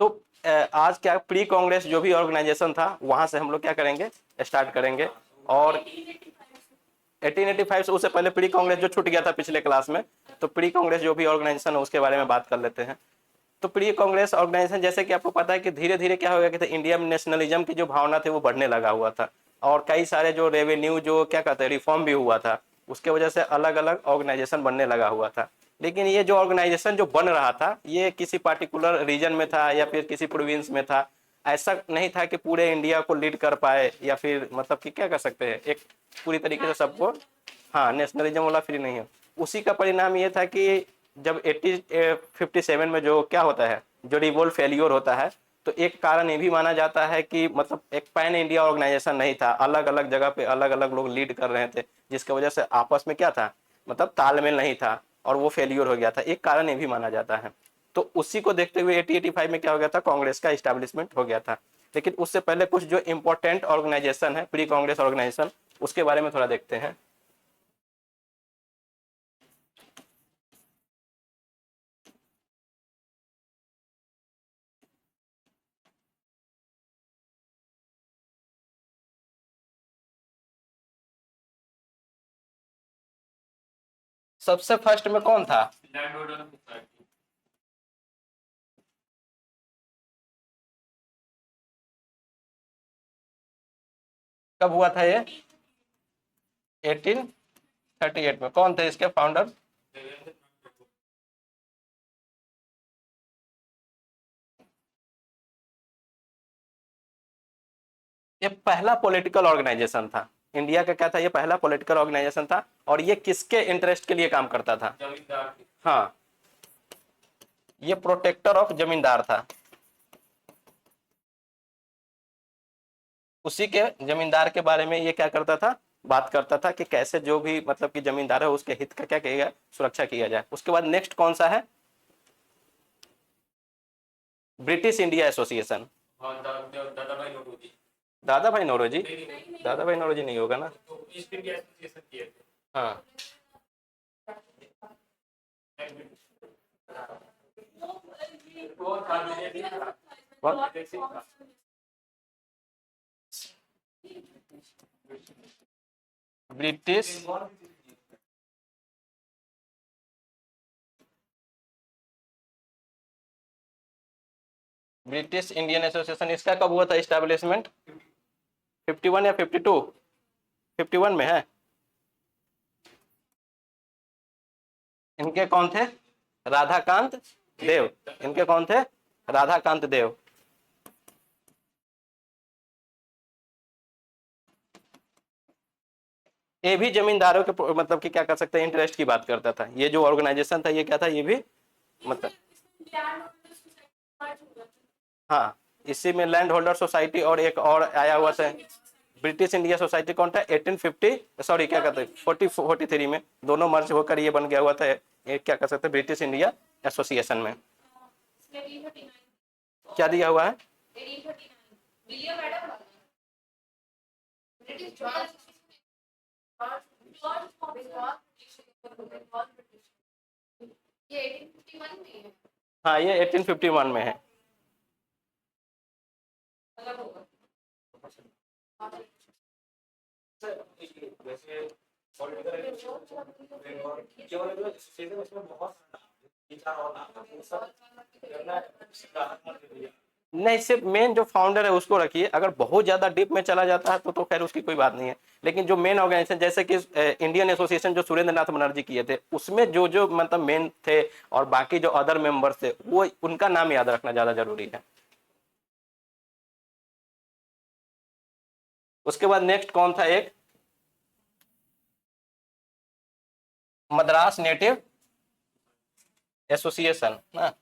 तो आज क्या प्री कांग्रेस जो भी ऑर्गेनाइजेशन था वहां से हम लोग क्या करेंगे, स्टार्ट करेंगे। और 1885 से उससे पहले प्री कांग्रेस जो छूट गया था पिछले क्लास में, तो प्री कांग्रेस जो भी ऑर्गेनाइजेशन है उसके बारे में बात कर लेते हैं। तो प्री कांग्रेस ऑर्गेनाइजेशन जैसे कि आपको पता है कि धीरे धीरे क्या हो गया कि इंडिया में नेशनलिज्म की जो भावना थी वो बढ़ने लगा हुआ था, और कई सारे जो रेवेन्यू जो क्या कहते हैं रिफॉर्म भी हुआ था, उसके वजह से अलग अलग ऑर्गेनाइजेशन बनने लगा हुआ था। लेकिन ये जो ऑर्गेनाइजेशन जो बन रहा था ये किसी पार्टिकुलर रीजन में था या फिर किसी प्रोविंस में था, ऐसा नहीं था कि पूरे इंडिया को लीड कर पाए, या फिर मतलब कि क्या कर सकते हैं एक पूरी तरीके से सबको। हाँ, नेशनलिज्म वाला फ्री नहीं है। उसी का परिणाम ये था कि जब 1857 में जो क्या होता है, जो रिवोल्ट फेल्योर होता है, तो एक कारण ये भी माना जाता है कि मतलब एक पैन इंडिया ऑर्गेनाइजेशन नहीं था, अलग अलग जगह पे अलग अलग लोग लीड कर रहे थे, जिसकी वजह से आपस में क्या था, मतलब तालमेल नहीं था और वो फेल्योर हो गया था, एक कारण ये भी माना जाता है। तो उसी को देखते हुए 1885 में क्या हो गया था, कांग्रेस का इस्टेब्लिशमेंट हो गया था। लेकिन उससे पहले कुछ जो इंपॉर्टेंट ऑर्गेनाइजेशन है प्री कांग्रेस ऑर्गेनाइजेशन, उसके बारे में थोड़ा देखते हैं। सबसे फर्स्ट में कौन था? कब हुआ था ये? 1838 में। कौन थे इसके फाउंडर? ये पहला पॉलिटिकल ऑर्गेनाइजेशन था इंडिया का, क्या था ये पहला पॉलिटिकल ऑर्गेनाइजेशन था। और ये किसके इंटरेस्ट के लिए काम करता था? हाँ, ये प्रोटेक्टर ऑफ जमींदार था। उसी के जमींदार के बारे में ये क्या करता था, बात करता था कि कैसे जो भी मतलब कि जमींदार है उसके हित का क्या किया जाए, सुरक्षा किया जाए। उसके बाद नेक्स्ट कौन सा है? British India association. दादा भाई नौरोजी? दादा भाई नौरोजी नहीं होगा ना? हाँ, ब्रिटिश ब्रिटिश इंडियन एसोसिएशन, इसका कब हुआ था स्टैब्लिशमेंट? 51 या 52? 51 में है। इनके कौन थे? राधाकांत देव। इनके कौन थे? राधाकांत देव। ये भी जमींदारों के मतलब कि क्या कर सकते हैं इंटरेस्ट की बात करता था। ये जो ऑर्गेनाइजेशन था ये क्या था, ये भी मतलब हाँ, इसी में लैंड होल्डर सोसाइटी और एक और आया हुआ था ब्रिटिश इंडिया सोसाइटी। कौन था? 1850 सॉरी क्या कहते हैं 43 में दोनों मर्ज होकर ये बन गया हुआ था, ये क्या कर सकते हैं ब्रिटिश इंडिया एसोसिएशन में। क्या दिया हुआ है? हाँ, ये 1851 में है। नहीं, सिर्फ मेन जो फाउंडर है उसको रखिए, अगर बहुत ज्यादा डीप में चला जाता है तो खैर उसकी कोई बात नहीं है। लेकिन जो मेन ऑर्गेनाइजेशन जैसे कि इंडियन एसोसिएशन जो सुरेंद्र नाथ बनर्जी किए थे, उसमें जो जो मतलब मेन थे और बाकी जो अदर मेंबर्स थे वो उनका नाम याद रखना ज्यादा जरूरी है। उसके बाद नेक्स्ट कौन था? एक मद्रास नेटिव एसोसिएशन ना।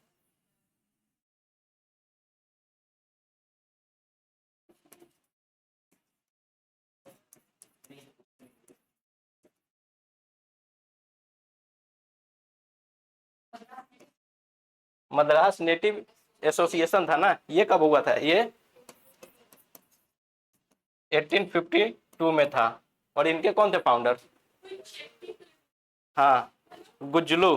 मद्रास नेटिव एसोसिएशन था ना, ये कब हुआ था? ये 1852 में था। और इनके कौन थे फाउंडर? हाँ, गुज्जलू।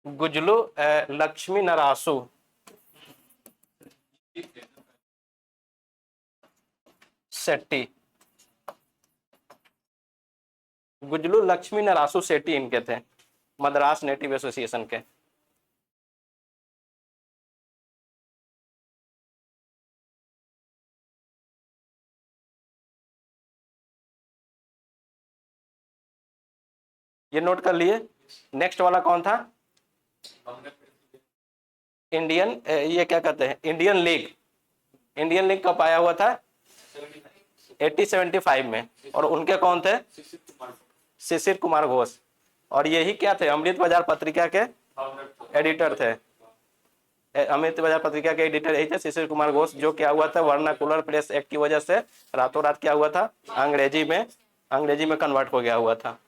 गुजलू लक्ष्मी नरासु शेट्टी, गुजलू लक्ष्मी नरासु शेट्टी इनके थे, मद्रास नेटिव एसोसिएशन के। ये नोट कर लिए। नेक्स्ट वाला कौन था? इंडियन ये क्या कहते हैं, इंडियन लीग। इंडियन लीग कब आया हुआ था? 1875 में। और उनके कौन थे? शिशिर कुमार घोष। और यही क्या थे? अमृत बाजार पत्रिका के एडिटर थे। अमृत बाजार पत्रिका के एडिटर यही थे, शिशिर कुमार घोष। जो क्या हुआ था, वर्नाकुलर प्रेस एक्ट की वजह से रातों रात क्या हुआ था, अंग्रेजी में कन्वर्ट हो गया हुआ था।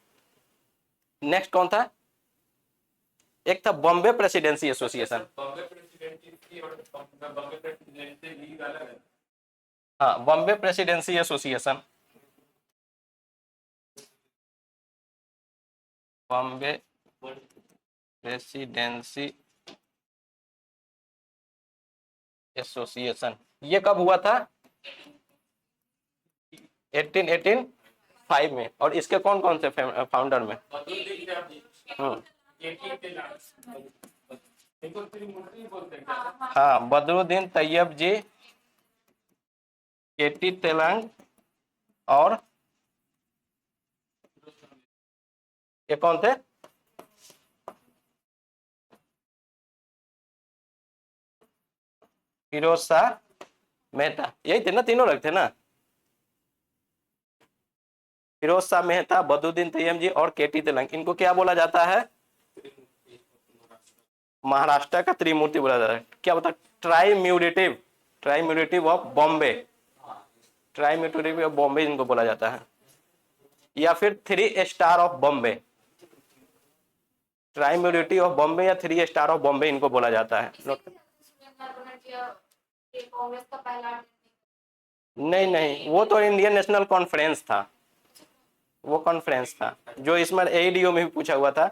नेक्स्ट कौन था? एक था बॉम्बे प्रेसिडेंसी एसोसिएशन। हाँ, Bombay Presidency Association, Bombay Presidency Association. ये कब हुआ था? 1885 में। और इसके कौन कौन से फाउंडर में? हाँ, बदरुद्दीन तैयब जी, केटी तेलंग, और ये कौन थे? फिरोज शाह मेहता। यही थे ना, तीनों लोग थे ना? फिरोज शाह मेहता, बदरुद्दीन तैयब जी और केटी तेलंग। इनको क्या बोला जाता है? महाराष्ट्र का त्रिमूर्ति बोला जाता है। क्या बता? Triumvirate, triumvirate of Bombay, triumvirate of Bombay इनको बोला जाता है। या फिर 3 star of Bombay, triumvirate of Bombay या 3 स्टार ऑफ बॉम्बे इनको बोला जाता है। नहीं नहीं, वो तो इंडियन नेशनल कॉन्फ्रेंस था, वो कॉन्फ्रेंस था जो इसमें एडीओ में भी पूछा हुआ था।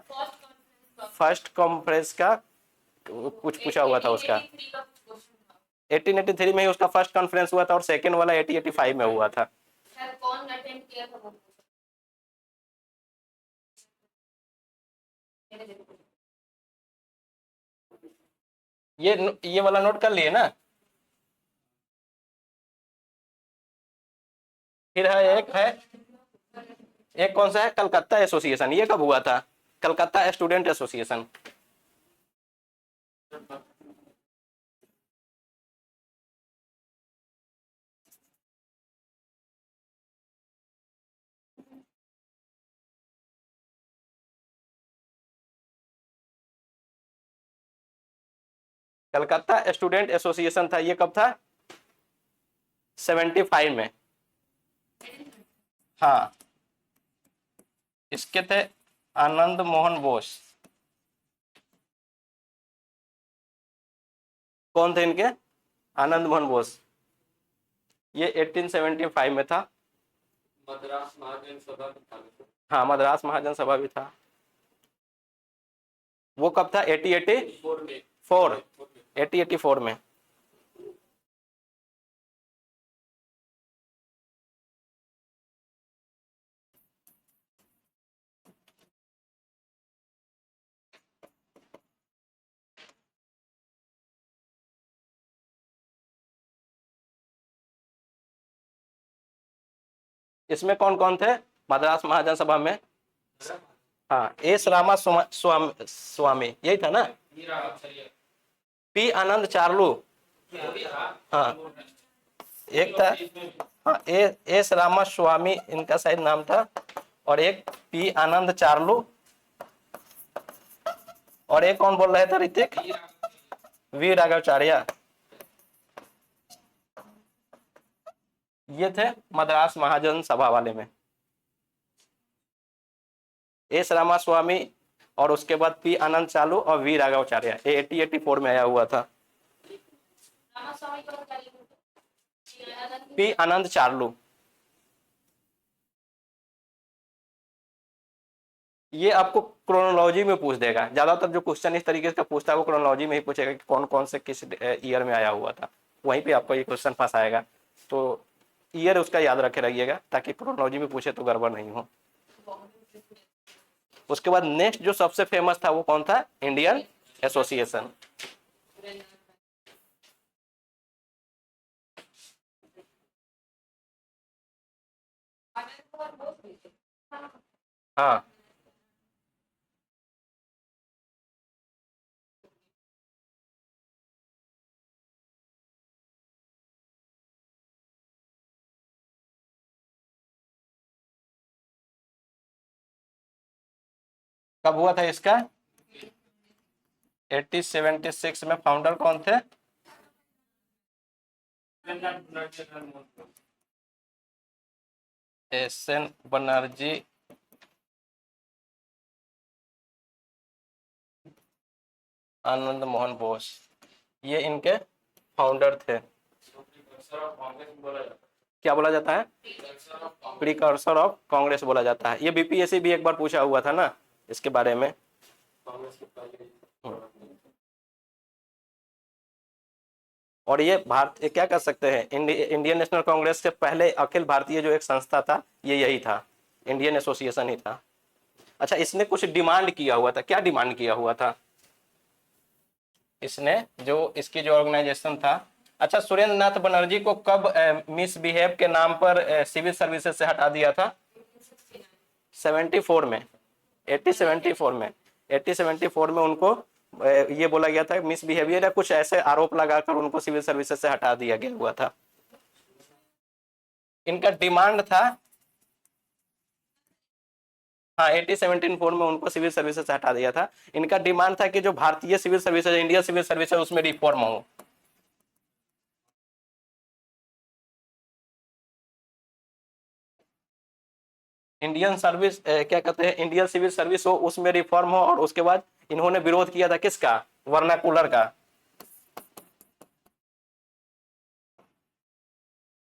फर्स्ट कॉन्फ्रेंस का कुछ पूछा हुआ था उसका। 1883 में ही उसका फर्स्ट कॉन्फ्रेंस हुआ था और सेकंड वाला 1885 में हुआ था। कौन अटेंड किया था वो? ये वाला नोट कर लिए ना? फिर है एक कौन सा है? कलकत्ता एसोसिएशन। ये कब हुआ था? Calcutta student association. Calcutta student association था, ये कब था? 75 में। हाँ, इसके थे आनंद मोहन बोस। कौन थे इनके? आनंद मोहन बोस। ये 1875 में था। मद्रास महाजन सभा। हाँ, मद्रास महाजन सभा भी था। वो कब था? 1884 में। इसमें कौन कौन थे मद्रास महाजन सभा में? हाँ, एस रामा स्वामी यही था ना? पी आनंद चार्लू। हाँ, एक था। हाँ, एस रामा स्वामी इनका शायद नाम था। और एक पी आनंद चार्लू। और एक कौन बोल रहे थे ऋतिक? वी राघवाचार्य। ये थे मद्रास महाजन सभा वाले में। एस रामास्वामी और उसके बाद पी आनंद चालू और वी राघवाचार्य। 1884 में आया हुआ था। पी आनंद चार्लू। ये आपको क्रोनोलॉजी में पूछ देगा, ज्यादातर जो क्वेश्चन इस तरीके का पूछता है वो क्रोनोलॉजी में ही पूछेगा कि कौन कौन से किस ईयर में आया हुआ था, वहीं पे आपको ये क्वेश्चन फंसाएगा। तो ईयर उसका याद रखे रहिएगा ताकि क्रोनोलॉजी में पूछे तो गड़बड़ नहीं हो। उसके बाद नेक्स्ट जो सबसे फेमस था वो कौन था, इंडियन एसोसिएशन। हाँ कब हुआ था इसका, 1876 में। फाउंडर कौन थे, एस.एन. बनर्जी, आनंद मोहन बोस, ये इनके फाउंडर थे। क्या बोला जाता है, प्रीकर्सर ऑफ कांग्रेस बोला जाता है। ये बीपीएससी भी एक बार पूछा हुआ था ना इसके बारे में। और ये भारत क्या कर सकते हैं, इंडियन नेशनल कांग्रेस से पहले अखिल भारतीय जो एक संस्था था ये यही था, इंडियन एसोसिएशन ही था। अच्छा, इसने कुछ डिमांड किया हुआ था, क्या डिमांड किया हुआ था इसने, जो इसकी जो ऑर्गेनाइजेशन था। अच्छा, सुरेंद्र नाथ बनर्जी को कब मिसबिहेव के नाम पर सिविल सर्विसेज से हटा दिया था, 74 में, 1874 में, 1874 में उनको ये बोला गया था मिसबिहेवियर या कुछ ऐसे आरोप लगाकर उनको सिविल सर्विसेज से हटा दिया गया हुआ था। इनका डिमांड था, हाँ 1874 में उनको सिविल सर्विसेज से हटा दिया था। इनका डिमांड था कि जो भारतीय civil services, Indian civil services, उसमें रिफॉर्म हो। इंडियन सर्विस क्या कहते हैं, इंडियन सिविल सर्विस हो उसमें रिफॉर्म हो। और उसके बाद इन्होंने विरोध किया था किसका, वर्नाकुलर का,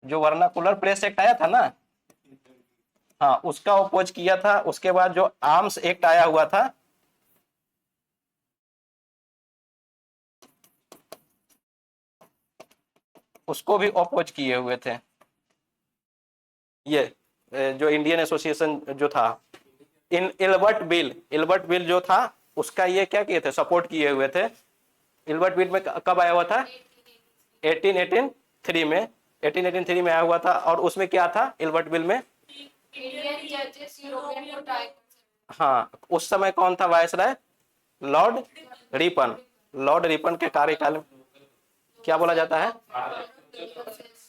जो वर्नाकुलर प्रेस एक्ट आया था ना, हाँ उसका अपोज किया था। उसके बाद जो आर्म्स एक्ट आया हुआ था, उसको भी अपोज किए हुए थे। ये जो इंडियन एसोसिएशन जो था, इन इल्बर्ट बिल जो था उसका ये क्या किए थे, सपोर्ट किए हुए थे। इल्बर्ट बिल में कब आया हुआ था, 1883 में, 1883 में आया हुआ था। और उसमें क्या था इल्बर्ट बिल में, इंडियन जजेस यूरोपियन को ट्राई। हाँ उस समय कौन था viceroy, Lord Ripon. Lord Ripon के कार्यकाल में क्या बोला जाता है,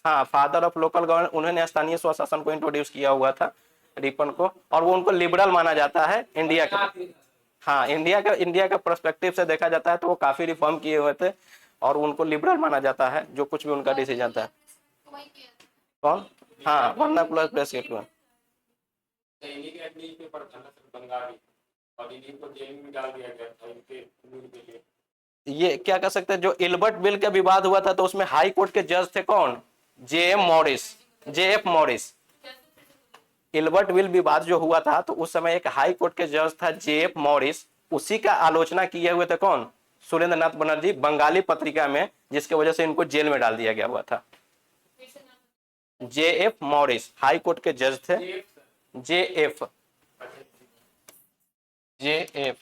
हाँ फादर ऑफ लोकल गवर्नमेंट, उन्होंने स्थानीय स्वशासन को इंट्रोड्यूस किया हुआ था, रिपन को। और वो उनको लिबरल माना जाता है इंडिया के, हाँ इंडिया का पर्सपेक्टिव से देखा जाता है तो वो काफी रिफॉर्म किए हुए थे और उनको लिबरल माना जाता है जो कुछ भी उनका डिसीजन था। कौन, हाँ वर्नाकुलर प्रेस एक्ट में। ये क्या कर सकते हैं, जो इल्बर्ट बिल का विवाद हुआ था तो उसमें हाई कोर्ट के जज थे कौन, जे एफ मॉरिस। इल्बर्ट बिल विवाद जो हुआ था तो उस समय एक हाई कोर्ट के जज था जे.एफ. मॉरिस, उसी का आलोचना किए हुए थे कौन, सुरेंद्र नाथ बनर्जी, बंगाली पत्रिका में, जिसके वजह से इनको जेल में डाल दिया गया हुआ था। जे.एफ. मॉरिस हाई कोर्ट के जज थे, जे.एफ. जे.एफ.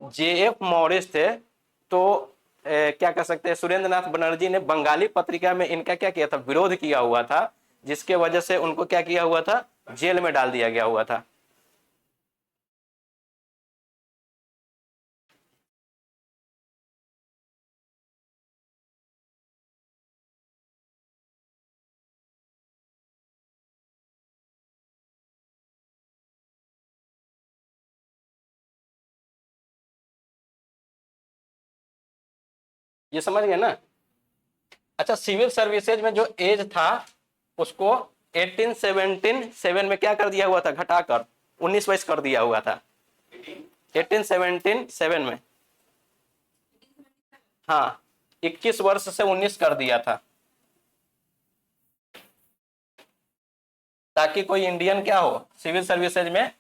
जे.एफ. मॉरिस थे। तो क्या कर सकते हैं, सुरेंद्र नाथ बनर्जी ने बंगाली पत्रिका में इनका क्या किया था, विरोध किया हुआ था, जिसके वजह से उनको क्या किया हुआ था, जेल में डाल दिया गया हुआ था। ये समझ गए ना। अच्छा, सिविल सर्विसेज में जो एज था उसको 1877 में क्या कर दिया हुआ था, घटाकर 19 वर्ष कर दिया हुआ था, 1877 में, हाँ 21 वर्ष से 19 कर दिया था। ताकि कोई इंडियन क्या हो, सिविल सर्विसेज में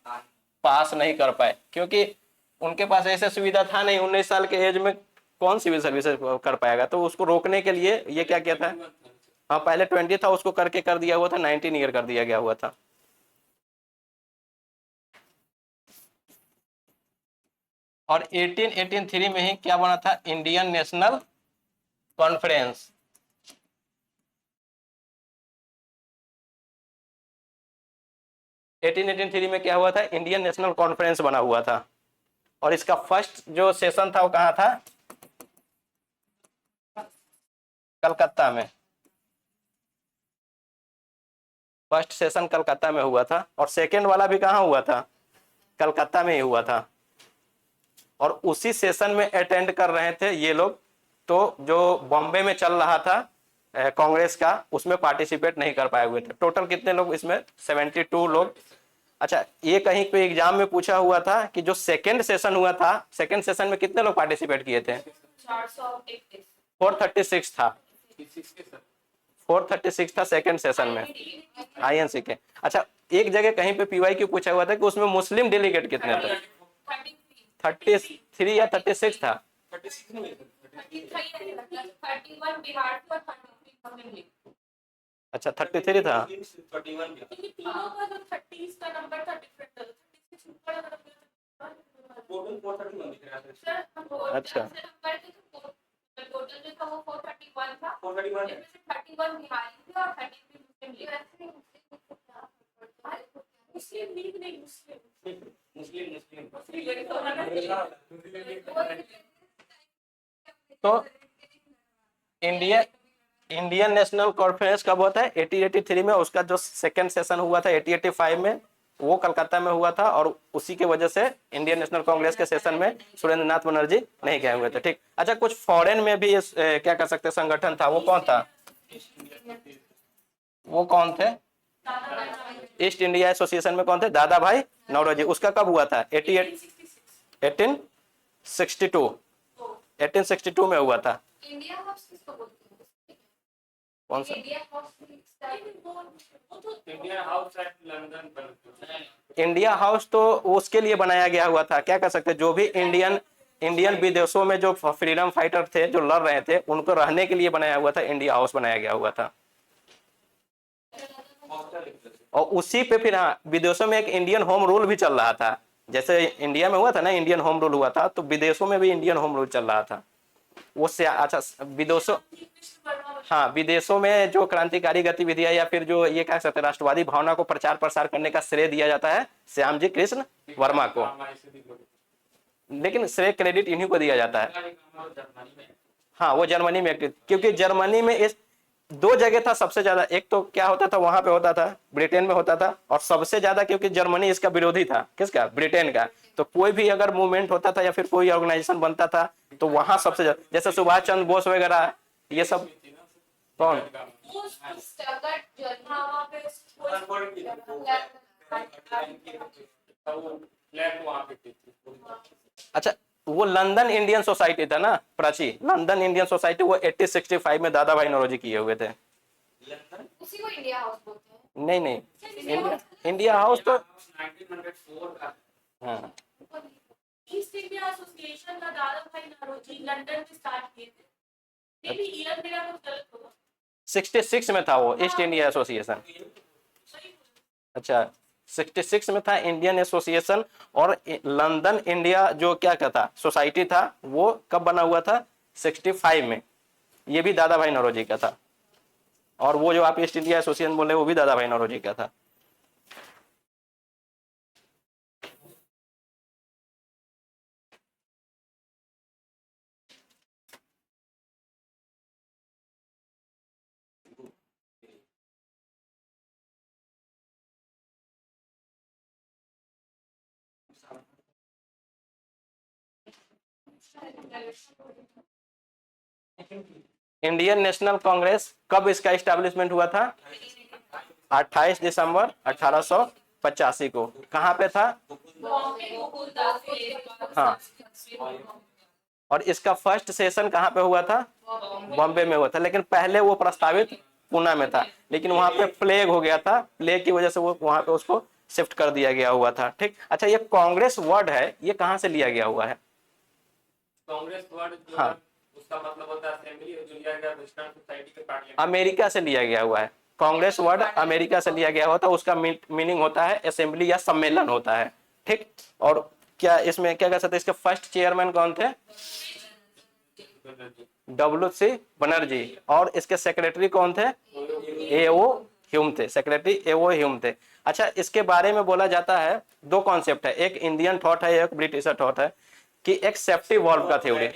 पास नहीं कर पाए, क्योंकि उनके पास ऐसे सुविधा था नहीं, 19 साल के एज में कौन सिविल सर्विसेज कर पाएगा। तो उसको रोकने के लिए ये क्या किया था, हाँ पहले 20 था, उसको करके कर दिया हुआ था, 19 ईयर कर दिया गया हुआ था। और 1883 में ही क्या बना था, इंडियन नेशनल कॉन्फ्रेंस। एटीन 1883 में क्या हुआ था, इंडियन नेशनल कॉन्फ्रेंस बना हुआ था। और इसका फर्स्ट जो सेशन था वो कहाँ था, कलकत्ता में। फर्स्ट सेशन कलकत्ता में हुआ था, और सेकेंड वाला भी कहाँ हुआ था, कलकत्ता में ही हुआ था। और उसी सेशन में अटेंड कर रहे थे ये लोग, तो जो बॉम्बे में चल रहा था कांग्रेस का, उसमें पार्टिसिपेट नहीं कर पाए हुए थे। टोटल कितने लोग इसमें, 72 लोग। अच्छा, ये कहीं पे एग्जाम में पूछा हुआ था कि जो सेकेंड सेशन हुआ था, सेकेंड सेशन में कितने लोग पार्टिसिपेट किए थे, 436 था, 436 था सेकेंड सेशन में, आईएनसी के। अच्छा, एक जगह कहीं पे पीवाईक्यू पूछा हुआ था कि उसमें मुस्लिम डेलीगेट कितने थे, 33 या 36 था, 31 बिहार का, 33 अच्छा 33 था। अच्छा टोटल जो था वो 431 था, 431 में से 31 बिहारी थे और 33 मुस्लिम लीग नहीं, मुस्लिम तो इंडियन नेशनल कॉन्फ्रेंस कब होता है, 1883 में। उसका जो सेकंड सेशन हुआ था 1885 में, वो कलकत्ता में हुआ था। और उसी के वजह से इंडियन नेशनल कांग्रेस के सेशन में सुरेंद्र नाथ बनर्जी नहीं गए हुए थे। ठीक, अच्छा, कुछ फॉरेन में भी क्या कर सकते संगठन था, वो कौन था, वो कौन थे, ईस्ट इंडिया एसोसिएशन में कौन थे, दादा भाई नौरोजी। उसका कब हुआ था, 1862 में हुआ था। इंडिया हाउस किसको बोलते हैं, कौन सा, इंडिया हाउस तो उसके लिए बनाया गया हुआ था, क्या कर सकते, जो भी इंडियन विदेशों में जो फ्रीडम फाइटर थे, जो लड़ रहे थे, उनको रहने के लिए बनाया हुआ था, इंडिया हाउस बनाया गया हुआ था। और उसी पे फिर हाँ, विदेशों में एक इंडियन होम रूल भी चल रहा था। जैसे इंडिया में हुआ था ना इंडियन होम रूल हुआ था, तो विदेशों में भी इंडियन होम रूल चल रहा था। वो से अच्छा, विदेशों, हाँ विदेशों में जो क्रांतिकारी गतिविधियां या फिर जो ये कह सकते हैं राष्ट्रवादी भावना को प्रचार प्रसार करने का श्रेय दिया जाता है श्यामजी कृष्ण वर्मा को, लेकिन श्रेय क्रेडिट इन्हीं को दिया जाता है। हाँ, वो जर्मनी में, क्योंकि जर्मनी में इस दो जगह था सबसे ज्यादा, एक तो क्या होता था वहां पे होता था, ब्रिटेन में होता था, और सबसे ज्यादा क्योंकि जर्मनी इसका विरोधी था, किसका, ब्रिटेन का। तो कोई भी अगर मूवमेंट होता था या फिर कोई ऑर्गेनाइजेशन बनता था, तो वहां सबसे ज्यादा, जैसे सुभाष चंद्र बोस वगैरह, ये सब कौन, अच्छा वो लंदन इंडियन सोसाइटी था ना, प्राची, लंदन इंडियन सोसाइटी, वो 1865 में दादा भाई नौरोजी किए हुए थे। उसी को इंडिया हाउस बोलते हैं। नहीं, इंडिया हाउस तो 1904 का, हाँ, ईस्ट इंडिया एसोसिएशन का दादा भाई नौरोजी लंदन में स्टार्ट किए थे। ये भी ईयर मेरा कुछ गलत होगा, 66 में था वो ईस्ट इंडिया एसोसिएशन। अच्छा, 66 में था इंडियन एसोसिएशन। और लंदन इंडिया जो क्या कहता सोसाइटी था, वो कब बना हुआ था, 65 में। ये भी दादा भाई नौरोजी का था। और वो जो आप ईस्ट इंडिया एसोसिएशन बोले, वो भी दादा भाई नौरोजी का था। इंडियन नेशनल कांग्रेस कब इसका एस्टेब्लिशमेंट हुआ था, 28 दिसंबर 1885 को। कहाँ पे था, हाँ, और इसका फर्स्ट सेशन कहाँ पे हुआ था, बॉम्बे में हुआ था। लेकिन पहले वो प्रस्तावित पूना में था, लेकिन वहां पे प्लेग हो गया था, प्लेग की वजह से वो वहां पे उसको शिफ्ट कर दिया गया हुआ था। ठीक, अच्छा ये कांग्रेस वर्ड है, ये कहाँ से लिया गया हुआ है? कांग्रेस वर्ड जो हाँ, है उसका मतलब होता है assembly of Indian western society के पार्लियामेंट। अमेरिका से लिया गया हुआ है। कांग्रेस वर्ड अमेरिका से लिया गया होता है, उसका मीनिंग होता है असेंबली या सम्मेलन होता है। ठीक, और क्या इसमें क्या कह सकते हैं, इसके फर्स्ट चेयरमैन कौन थे? WC बनर्जी। और इसके सेक्रेटरी कौन थे? एओ ह्यूम थे, सेक्रेटरी एओ ह्यूम थे। अच्छा, इसके बारे में बोला जाता है, दो कॉन्सेप्ट है, एक इंडियन थॉट है, एक ब्रिटिश थॉट है, कि एक सेफ्टी वॉल्व का थ्योरी।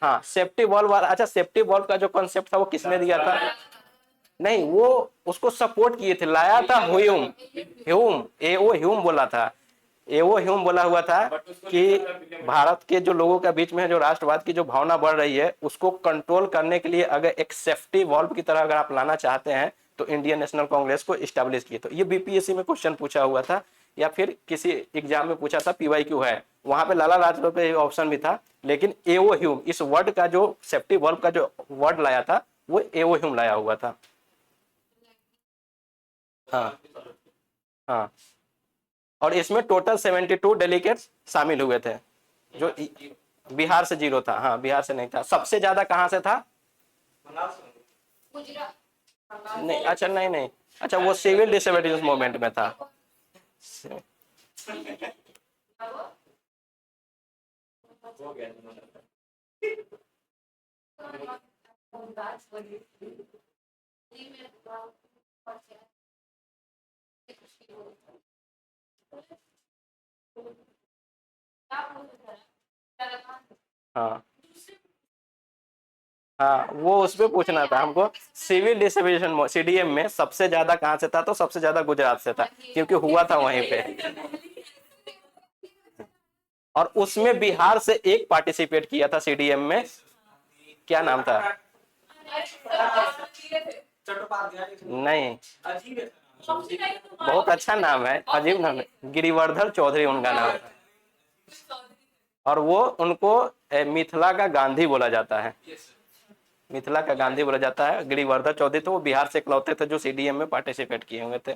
हाँ, सेफ्टी वॉल्व वाला। अच्छा, सेफ्टी वॉल्व का जो कॉन्सेप्ट था वो किसने दिया था? नहीं, वो उसको सपोर्ट किए थे, लाया था ह्यूम। ह्यूम, एओ ह्यूम बोला था, एओ ह्यूम बोला हुआ था कि भारत के जो लोगों के बीच में जो राष्ट्रवाद की जो भावना बढ़ रही है उसको कंट्रोल करने के लिए अगर एक सेफ्टी वॉल्व की तरह अगर आप लाना चाहते हैं तो इंडियन नेशनल कांग्रेस को इस्टेब्लिश किए। तो ये बीपीएससी में क्वेश्चन पूछा हुआ था, या फिर किसी एग्जाम में पूछा था, पीवाईक्यू है, वहां पे लाला लाजपत पे ऑप्शन भी था, लेकिन एओ ह्यूम इस वर्ड का जो सेफ्टी वॉल्व का जो वर्ड लाया था वो एओ ह्यूम लाया हुआ था। हाँ हाँ, और इसमें टोटल 72 डेलीगेट्स शामिल हुए थे, जो बिहार से 0 था। हाँ, बिहार से नहीं था। सबसे ज्यादा कहां से था? गुजरात। नहीं, अच्छा, नहीं नहीं, अच्छा वो सिविल डिसोबीडियंस मूवमेंट में था। हो गया। हाँ हाँ, वो उस पे पूछना था हमको। सिविल डिसोबीडियंस सीडीएम में सबसे ज्यादा कहां से था, तो सबसे ज्यादा गुजरात से था, क्योंकि हुआ था वहीं पे। और उसमें बिहार से एक पार्टिसिपेट किया था सीडीएम में, क्या नाम था? नहीं, बहुत अच्छा नाम है, अजीब नाम है, गिरिवर्धन चौधरी उनका नाम है। और वो उनको मिथिला का गांधी बोला जाता है, मिथिला का गांधी बोला जाता है गिरिवर्धन चौधरी। तो वो बिहार से इकलौते थे जो सीडीएम में पार्टिसिपेट किए हुए थे।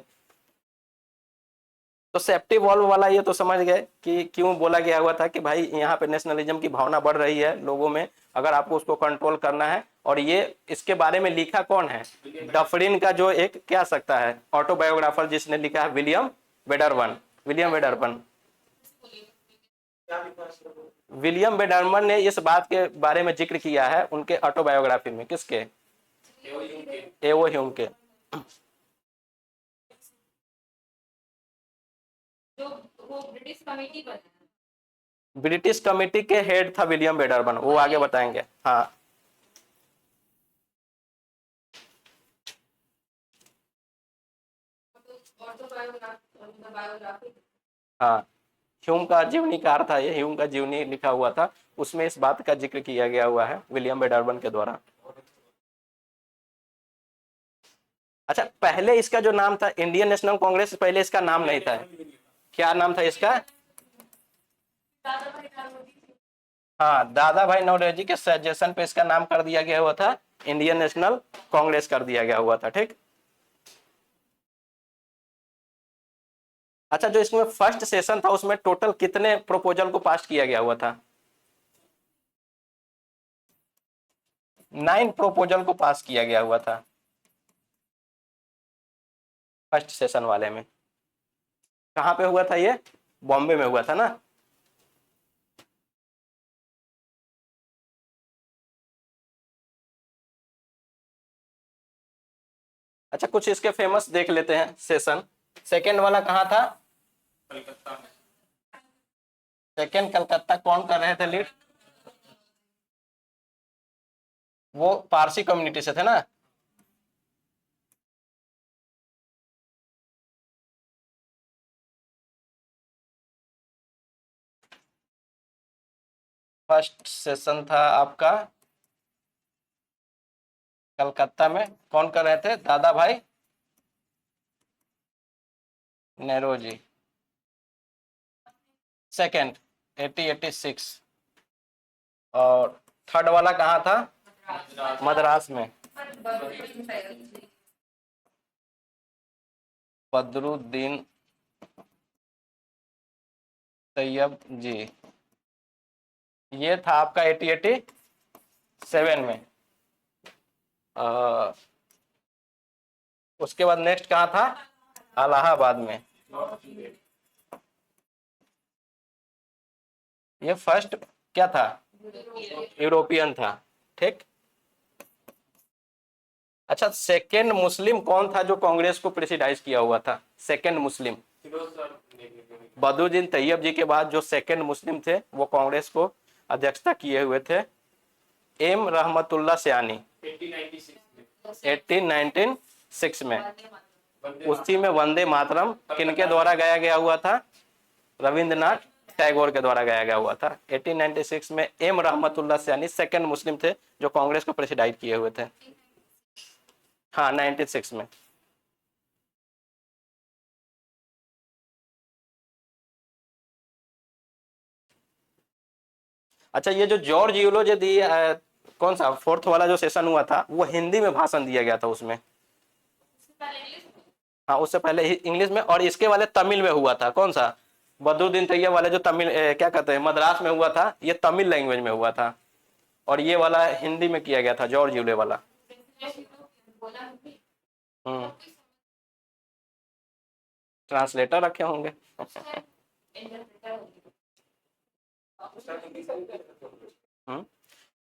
तो सेफ्टी वॉल्व वाला ये तो समझ गए कि क्यों बोला गया हुआ था कि भाई यहाँ पे नेशनलिज्म की भावना बढ़ रही है लोगों में, अगर आपको उसको कंट्रोल करना है। और ये इसके बारे में लिखा कौन है? डफरिन का जो एक क्या सकता है ऑटोबायोग्राफर जिसने लिखा है, William Wedderburn. William Wedderburn, William Wedderburn ने इस बात के बारे में जिक्र किया है उनके ऑटोबायोग्राफी में। किसके? एओ ह्यूम के। जो वो ब्रिटिश कमेटी बना, ब्रिटिश कमेटी के हेड था विलियम वेडरबर्न, वो आगे बताएंगे। हाँ, ऑटोबायोग्राफी। हाँ, ह्यूम का जीवनीकार था ये, ह्यूम का जीवनी लिखा हुआ था, उसमें इस बात का जिक्र किया गया हुआ है विलियम वेडरबर्न के द्वारा। अच्छा, पहले इसका जो नाम था इंडियन नेशनल कांग्रेस, पहले इसका नाम नहीं था। क्या नाम था इसका? हाँ, दादा भाई नौरोजी के सजेशन पे इसका नाम कर दिया गया हुआ था, इंडियन नेशनल कांग्रेस कर दिया गया हुआ था। ठीक, अच्छा, जो इसमें फर्स्ट सेशन था उसमें टोटल कितने प्रपोजल को पास किया गया हुआ था? 9 प्रपोजल को पास किया गया हुआ था फर्स्ट सेशन वाले में। कहां पे हुआ था ये? बॉम्बे में हुआ था ना। अच्छा, कुछ इसके फेमस देख लेते हैं सेशन। सेकेंड वाला कहाँ था? कलकत्ता में। सेकेंड कलकत्ता, कौन कर रहे थे लीड? वो पारसी कम्युनिटी से थे ना। फर्स्ट सेशन था आपका कलकत्ता में, कौन कर रहे थे? दादा भाई नेहरूजी। सेकेंड 1886। और थर्ड वाला कहाँ था? मद्रास में। बदरुद्दीन तैयब जी, ये था आपका 1887 में। उसके बाद नेक्स्ट कहाँ था? इलाहाबाद में। ये फर्स्ट क्या था? यूरोपियन था, ठीक। अच्छा, सेकेंड मुस्लिम कौन था जो कांग्रेस को प्रेसिडाइज किया हुआ था? सेकेंड मुस्लिम बदरुद्दीन तैयब जी के बाद जो सेकेंड मुस्लिम थे वो कांग्रेस को अध्यक्षता किए हुए थे, एम रहमतुल्लाह सयानी, 1896 में। उसी में वंदे मातरम किनके द्वारा गाया गया हुआ था? रविंद्रनाथ टैगोर के द्वारा गाया गया हुआ था। 1896 में एम रहमतुल्लाह सयानी सेकंड मुस्लिम थे जो कांग्रेस को प्रेसिडाइज किए हुए थे। हाँ, 96 में। अच्छा, ये जो जॉर्ज यूलो दी कौन सा फोर्थ वाला जो सेशन हुआ था वो हिंदी में भाषण दिया गया था उसमें। हाँ, उससे पहले इंग्लिश में, और इसके वाले तमिल में हुआ था। कौन सा? बदरुद्दीन तैयब वाले जो तमिल क्या कहते हैं मद्रास में हुआ था, ये तमिल लैंग्वेज में हुआ था, और ये वाला हिंदी में किया गया था, जॉर्ज यूले वाला। ट्रांसलेटर रखे होंगे।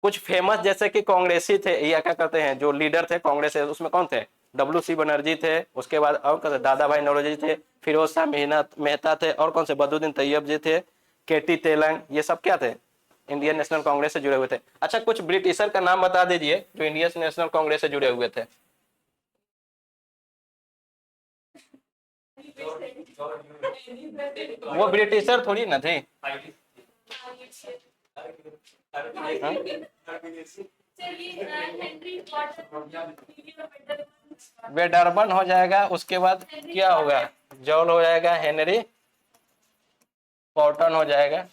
कुछ फेमस जैसे कि कांग्रेसी थे या क्या कहते हैं जो लीडर थे कांग्रेस है, उसमें कौन थे? WC बनर्जी थे, उसके बाद और कौन थे? दादा भाई नौरोजी थे, फिरोज शाह मेहता थे, और कौन से? बदरुद्दीन तैयब जी थे, KT तेलंग, ये सब क्या थे? इंडियन नेशनल कांग्रेस से जुड़े हुए थे। अच्छा, कुछ ब्रिटिशर का नाम बता दीजिए जो इंडियन नेशनल कांग्रेस से जुड़े हुए थे। वो ब्रिटिशर थोड़ी ना थे। वेडरबन हो जाएगा, उसके बाद क्या होगा? जॉल हो जाएगा, हेनरी कॉटन हो जाएगा।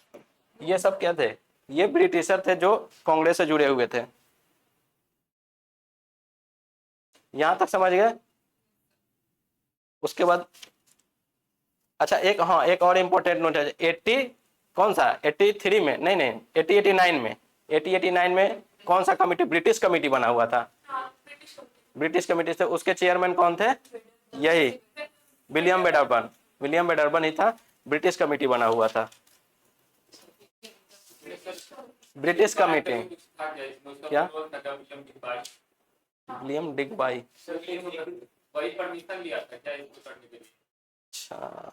ये सब क्या थे? ये ब्रिटिशर थे जो कांग्रेस से जुड़े हुए थे। यहां तक समझ गए? उसके बाद अच्छा, एक हाँ एक और इम्पोर्टेंट नोट है। 80 कौन सा? 83 में नहीं, 89 में। 89 में कौन सा कमिटी? ब्रिटिश कमिटी बना हुआ था। ब्रिटिश कमिटी से उसके चेयरमैन कौन थे? यही विलियम वेडरबर्न। विलियम वेडरबर्न ही था, ब्रिटिश कमिटी बना हुआ था। ब्रिटिश कमिटी क्या? विलियम डिगबाई। वही परमिशन लिया था क्या इसको करने के लिए? अच्छा,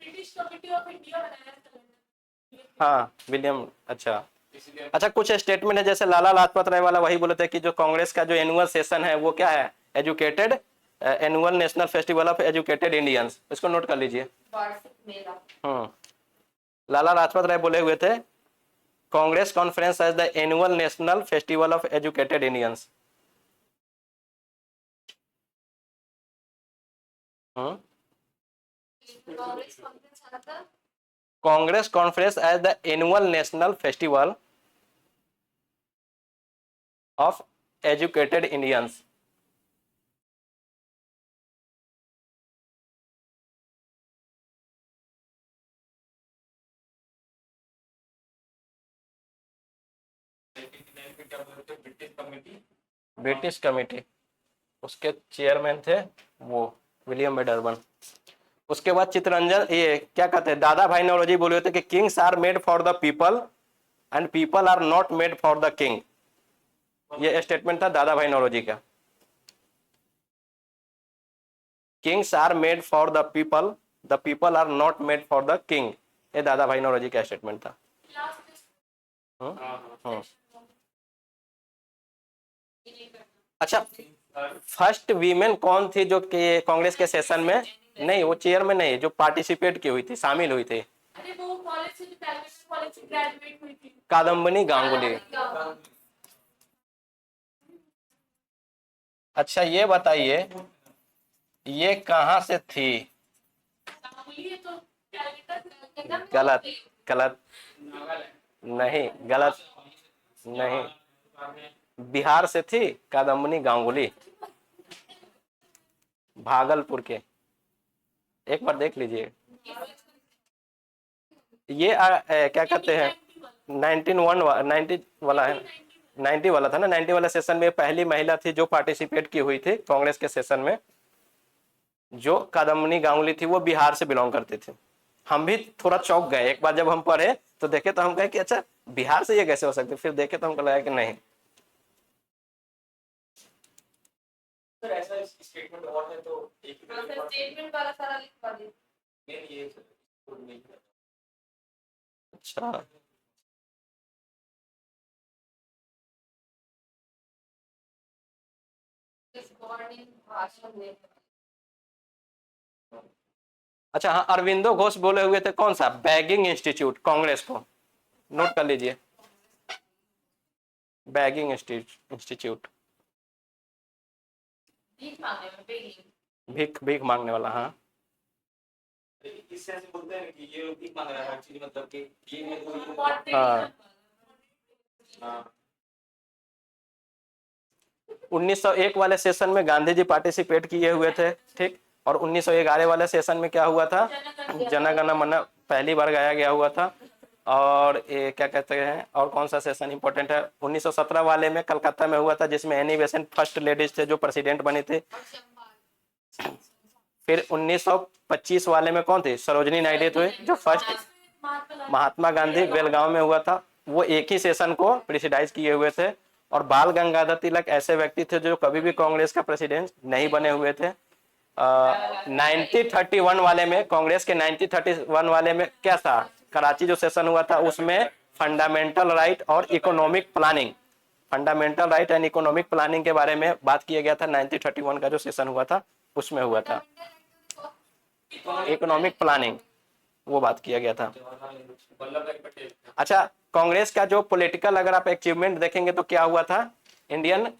ब्रिटिश कमिटी ऑफ इंडिया बनाया था। हाँ विलियम। अच्छा, कुछ स्टेटमेंट है जैसे लाला लाजपत राय वाला, वही बोले थे कि जो कांग्रेस का जो एनुअल सेशन है वो क्या है? Educated annual national festival of educated Indians. इसको नोट कर लीजिए। लाला लाजपत राय बोले हुए थे Congress conference as the annual national festival of educated Indians. Congress conference as the annual national festival of educated Indians. British committee, उसके चेयरमैन थे वो विलियम वेडरबर्न। उसके बाद चित्तरंजन, ये क्या कहते हैं, दादा भाई नौरोजी बोले थे कि kings are made for the people and people are not made for the king. ये स्टेटमेंट था दादा भाई नौरोजी का। Kings are made for the people are not made for the king. ये दादा भाई नौरोजी का स्टेटमेंट था। अच्छा, फर्स्ट वीमेन कौन थी जो कि कांग्रेस के सेशन में? नहीं, वो चेयर में नहीं, जो पार्टिसिपेट की हुई थी, शामिल हुई थी। अरे वो कॉलेज से कॉलेज से ग्रेजुएट हुई थी, कादम्बिनी गांगुली। अच्छा, ये बताइए ये कहां से थी? तो गलत, गलत नहीं, गलत नहीं। बिहार से थी कादम्बनी गांगुली, भागलपुर के, एक बार देख लीजिए। ये क्या कहते हैं 90 वाला है, 90 वाला था ना, 90 वाला सेशन में पहली महिला थी जो पार्टिसिपेट की हुई थी कांग्रेस के सेशन में, जो कादम्बनी गांगुली थी, वो बिहार से बिलोंग करते थे। हम भी थोड़ा चौंक गए एक बार जब हम पढ़े तो देखे तो हम कहे कि अच्छा बिहार से ये कैसे हो सकते, फिर देखे तो हमको लगा कि नहीं। सर ऐसा स्टेटमेंट और है तो एक ही सर स्टेटमेंट वाला सारा लिखवा दीजिए। ये नहीं। अच्छा इस मॉर्निंग भाषण में अच्छा, हाँ, अरविंदो घोष बोले हुए थे कौन सा, बैगिंग इंस्टीट्यूट, कांग्रेस को नोट कर लीजिए, बैगिंग इंस्टीट्यूट, भीख मांगने में बेगिंग। भीख भीख मांगने वाला, हाँ। इस सेंस में बोलते हैं कि ये लोग भीख मांग रहा है एक्चुअली, मतलब कि ये में तो हाँ। 1901 वाले सेशन में गांधी जी पार्टिसिपेट किए हुए थे, ठीक। और 1911 वाले सेशन में क्या हुआ था, जनगण मन पहली बार गाया गया हुआ था। और ये क्या कहते हैं, और कौन सा सेशन इंपॉर्टेंट है, 1917 वाले में कलकत्ता में हुआ था, जिसमें एनी बेसेंट फर्स्ट लेडीज थे जो प्रेसिडेंट बनी थी। फिर 1925 वाले में कौन थे, सरोजनी नायडू थे जो फर्स्ट, महात्मा गांधी बेलगांव में हुआ था, वो एक ही सेशन को प्रेसिडाइज किए हुए थे। और बाल गंगाधर तिलक ऐसे व्यक्ति थे जो कभी भी कांग्रेस का प्रेसिडेंट नहीं बने हुए थे। 1931 वाले में, कांग्रेस के 1931 वाले में क्या था, कराची जो सेशन हुआ था उसमें फंडामेंटल राइट और economic planning, fundamental right and economic planning के बारे में बात किया गया था। 1931 का जो सेशन हुआ था उसमें हुआ था इकोनॉमिक प्लानिंग, वो बात किया गया था। वल्लभ भाई पटेल। अच्छा, कांग्रेस का जो पॉलिटिकल अगर आप अचीवमेंट देखेंगे तो क्या हुआ था, इंडियन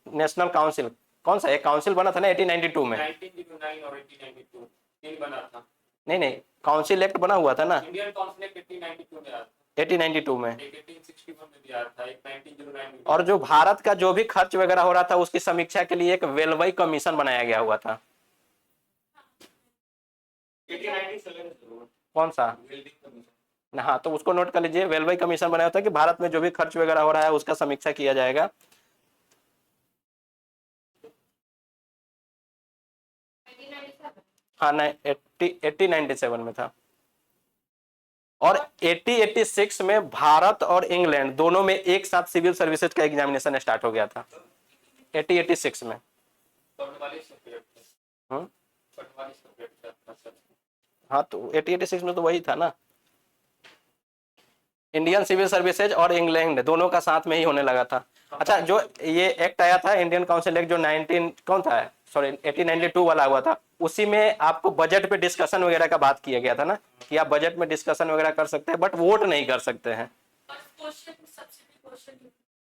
नेशनल काउंसिल, कौन सा एक काउंसिल बना था ना 1892 में, 1909 और 1892 तीन बना था। नहीं काउंसिल एक्ट बना हुआ था ना इंडियन काउंसिल एक्ट 1892 में आया था, 1892 में। एक 1861 में भी आया था, एक 1909 में। और जो भारत का जो भी खर्च वगैरह हो रहा था उसकी समीक्षा के लिए एक वेलवाई कमीशन बनाया गया हुआ था। 1897 कौन सा, हाँ, तो उसको नोट कर लीजिए, वेलवाई कमीशन बनाया था कि भारत में जो भी खर्च वगैरह हो रहा है उसका समीक्षा किया जाएगा। हाँ, 1897 में था। और 1886 में भारत और इंग्लैंड दोनों में एक साथ सिविल सर्विसेज का एग्जामिनेशन स्टार्ट हो गया था 1886 में। हाँ, तो 1886 में तो वही था ना, इंडियन सिविल सर्विसेज और इंग्लैंड दोनों का साथ में ही होने लगा था। अच्छा, जो ये एक्ट आया था इंडियन काउंसिल एक्ट जो 1892 वाला हुआ था, उसी में आपको बजट पे डिस्कशन वगैरह का बात किया गया था ना, कि आप बजट में डिस्कशन वगैरह कर सकते हैं बट वोट नहीं कर सकते हैं।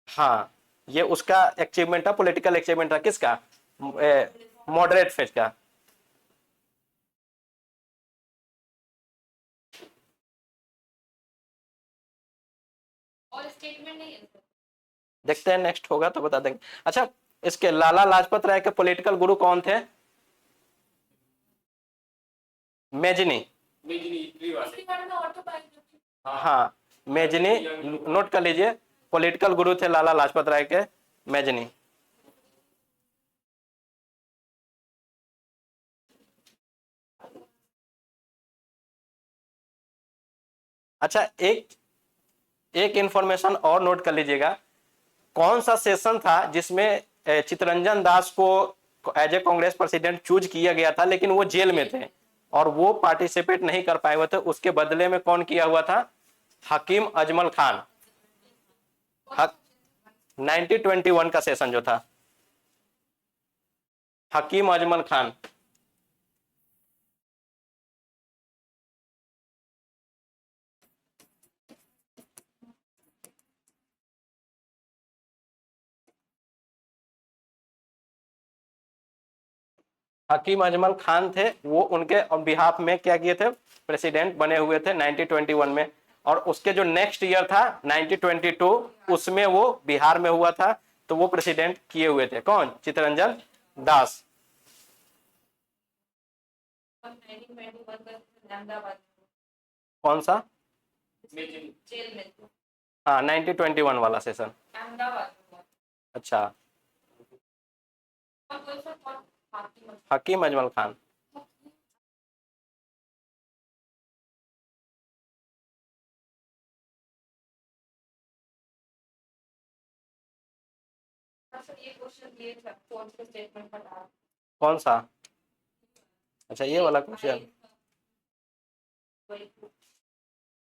हाँ, ये उसका अचीवमेंट था, पॉलिटिकल अचीवमेंट था, किसका, मॉडरेट फेज का। और स्टेटमेंट नहीं है, देखते हैं नेक्स्ट होगा तो बता देंगे। अच्छा, इसके लाला लाजपत राय के पॉलिटिकल गुरु कौन थे, मेजनी, हाँ मेजनी, नोट कर लीजिए, पॉलिटिकल गुरु थे लाला लाजपत राय के मेजनी। अच्छा, एक इंफॉर्मेशन और नोट कर लीजिएगा, कौन सा सेशन था जिसमें चित्तरंजन दास को as a Congress president choose किया गया था लेकिन वो जेल में थे और वो पार्टिसिपेट नहीं कर पाए हुए थे, उसके बदले में कौन किया हुआ था, हकीम अजमल खान। 1921 का सेशन जो था, हकीम अजमल खान। हकीम अजमल खान थे, वो उनके बिहाफ में क्या किए थे, प्रेसिडेंट बने हुए थे 1921 में। और उसके जो नेक्स्ट ईयर था 1922, उसमें वो बिहार में हुआ था, तो वो प्रेसिडेंट किए हुए थे। कौन? चित्तरंजन दास। 1921 का अहमदाबाद कौन सा? जेल में थे। हाँ 1921 वाला सेशन। अहमदाबाद में। अच्छा। और कोई सा कौन? हकीम अजमल खान। सर ये क्वेश्चन ये था, कौन से स्टेटमेंट बता? कौन सा? अच्छा ये वाला क्वेश्चन।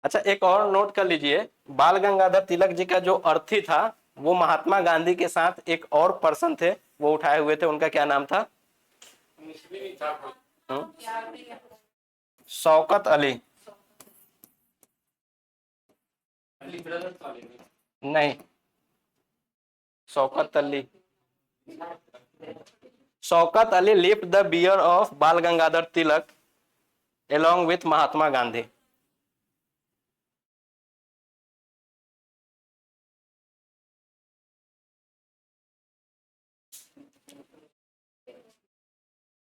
अच्छा एक और नोट कर लीजिए, बाल गंगाधर तिलक जी का जो अर्थी था वो महात्मा गांधी के साथ एक और पर्सन थे, वो उठाए हुए थे, उनका क्या नाम था? शौकत अली। नहीं, Shaukat Ali. Shaukat Ali lift the bier of Bal Gangadhar Tilak along with Mahatma Gandhi.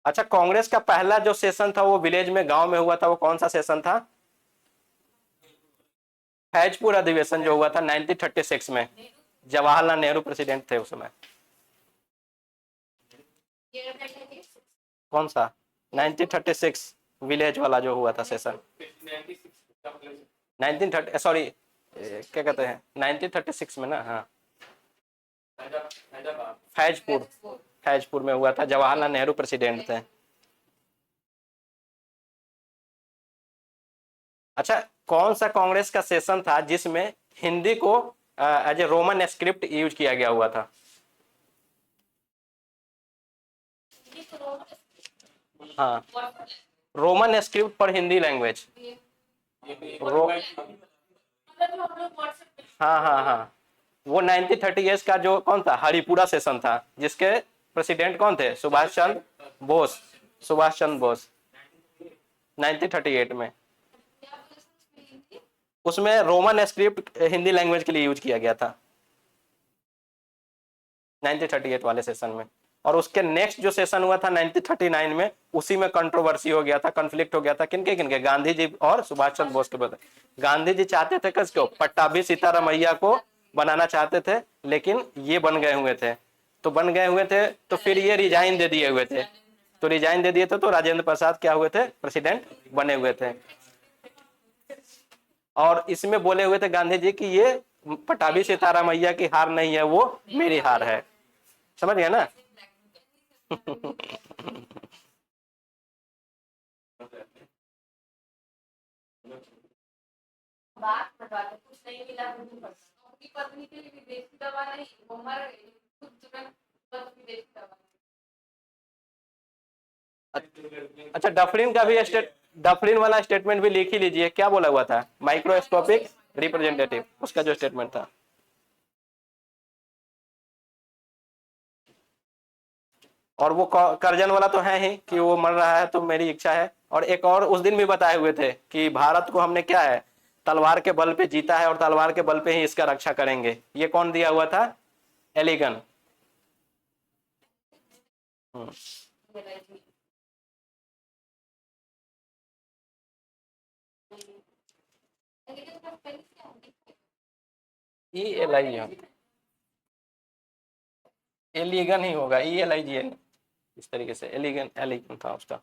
अच्छा कांग्रेस का पहला जो सेशन था वो विलेज में, गांव में हुआ था, वो कौन सा सेशन था? फैजपुर अधिवेशन जो हुआ था 1936 में, जवाहरलाल नेहरू प्रेसिडेंट थे उस समय। कौन सा? 1936 विलेज वाला जो हुआ था सेशन। 1930 सॉरी क्या कहते हैं 1936 में ना। हाँ फैजपुर, फैजपुर में हुआ था, जवाहरलाल नेहरू प्रेसिडेंट थे। अच्छा कौन सा कांग्रेस का सेशन था जिसमें हिंदी को as a Roman script use किया गया हुआ था? हाँ रोमन स्क्रिप्ट पर हिंदी लैंग्वेज। हाँ हाँ हाँ वो 1938 का जो कौन था, हरिपुरा सेशन था, जिसके प्रेसिडेंट कौन थे? सुभाष चंद्र बोस। सुभाष चंद्र बोस 1938 में। उसमें रोमन स्क्रिप्ट हिंदी लैंग्वेज के लिए यूज किया गया था 1938 वाले सेशन में। और उसके नेक्स्ट जो सेशन हुआ था 1939 में, उसी में कंट्रोवर्सी हो गया था, कॉन्फ्लिक्ट हो गया था। किनके किनके? गांधी जी और सुभाष चंद्र बोस के बदले। गांधी जी चाहते थे किसको? पट्टाभी सीतारामैया को बनाना चाहते थे, लेकिन ये बन गए हुए थे। तो बन गए हुए थे तो फिर ये रिजाइन दे दिए हुए थे, तो रिजाइन दे दिए थे, तो राजेंद्र प्रसाद क्या हुए थे? प्रेसिडेंट बने हुए थे। और इसमें बोले हुए थे गांधी जी कि ये पट्टाभी सीतारामैया की हार नहीं है, वो मेरी हार है। समझ गए ना? बात बता दो, कुछ नहीं मिला तो नहीं पड़ता। उनकी पत्नी के लिए विदेशी दवा नहीं, वो मर गई, खुद तुरंत बस विदेशी दवा। अच्छा डफरिन का भी डफरिन वाला स्टेटमेंट भी लिख ही लीजिए, क्या बोला हुआ था? माइक्रोस्कोपिक रिप्रेजेंटेटिव, उसका जो स्टेटमेंट था। और वो करजन वाला तो है ही कि वो मर रहा है तो मेरी इच्छा है। और एक और उस दिन भी बताए हुए थे कि भारत को हमने क्या है, तलवार के बल पे जीता है और तलवार के बल पे ही इसका रक्षा करेंगे। ये कौन दिया हुआ था? एलिगन। ई एल आई एलिगन ही होगा, E L I G N, इस तरीके से एलिगन, एलिगन था उसका।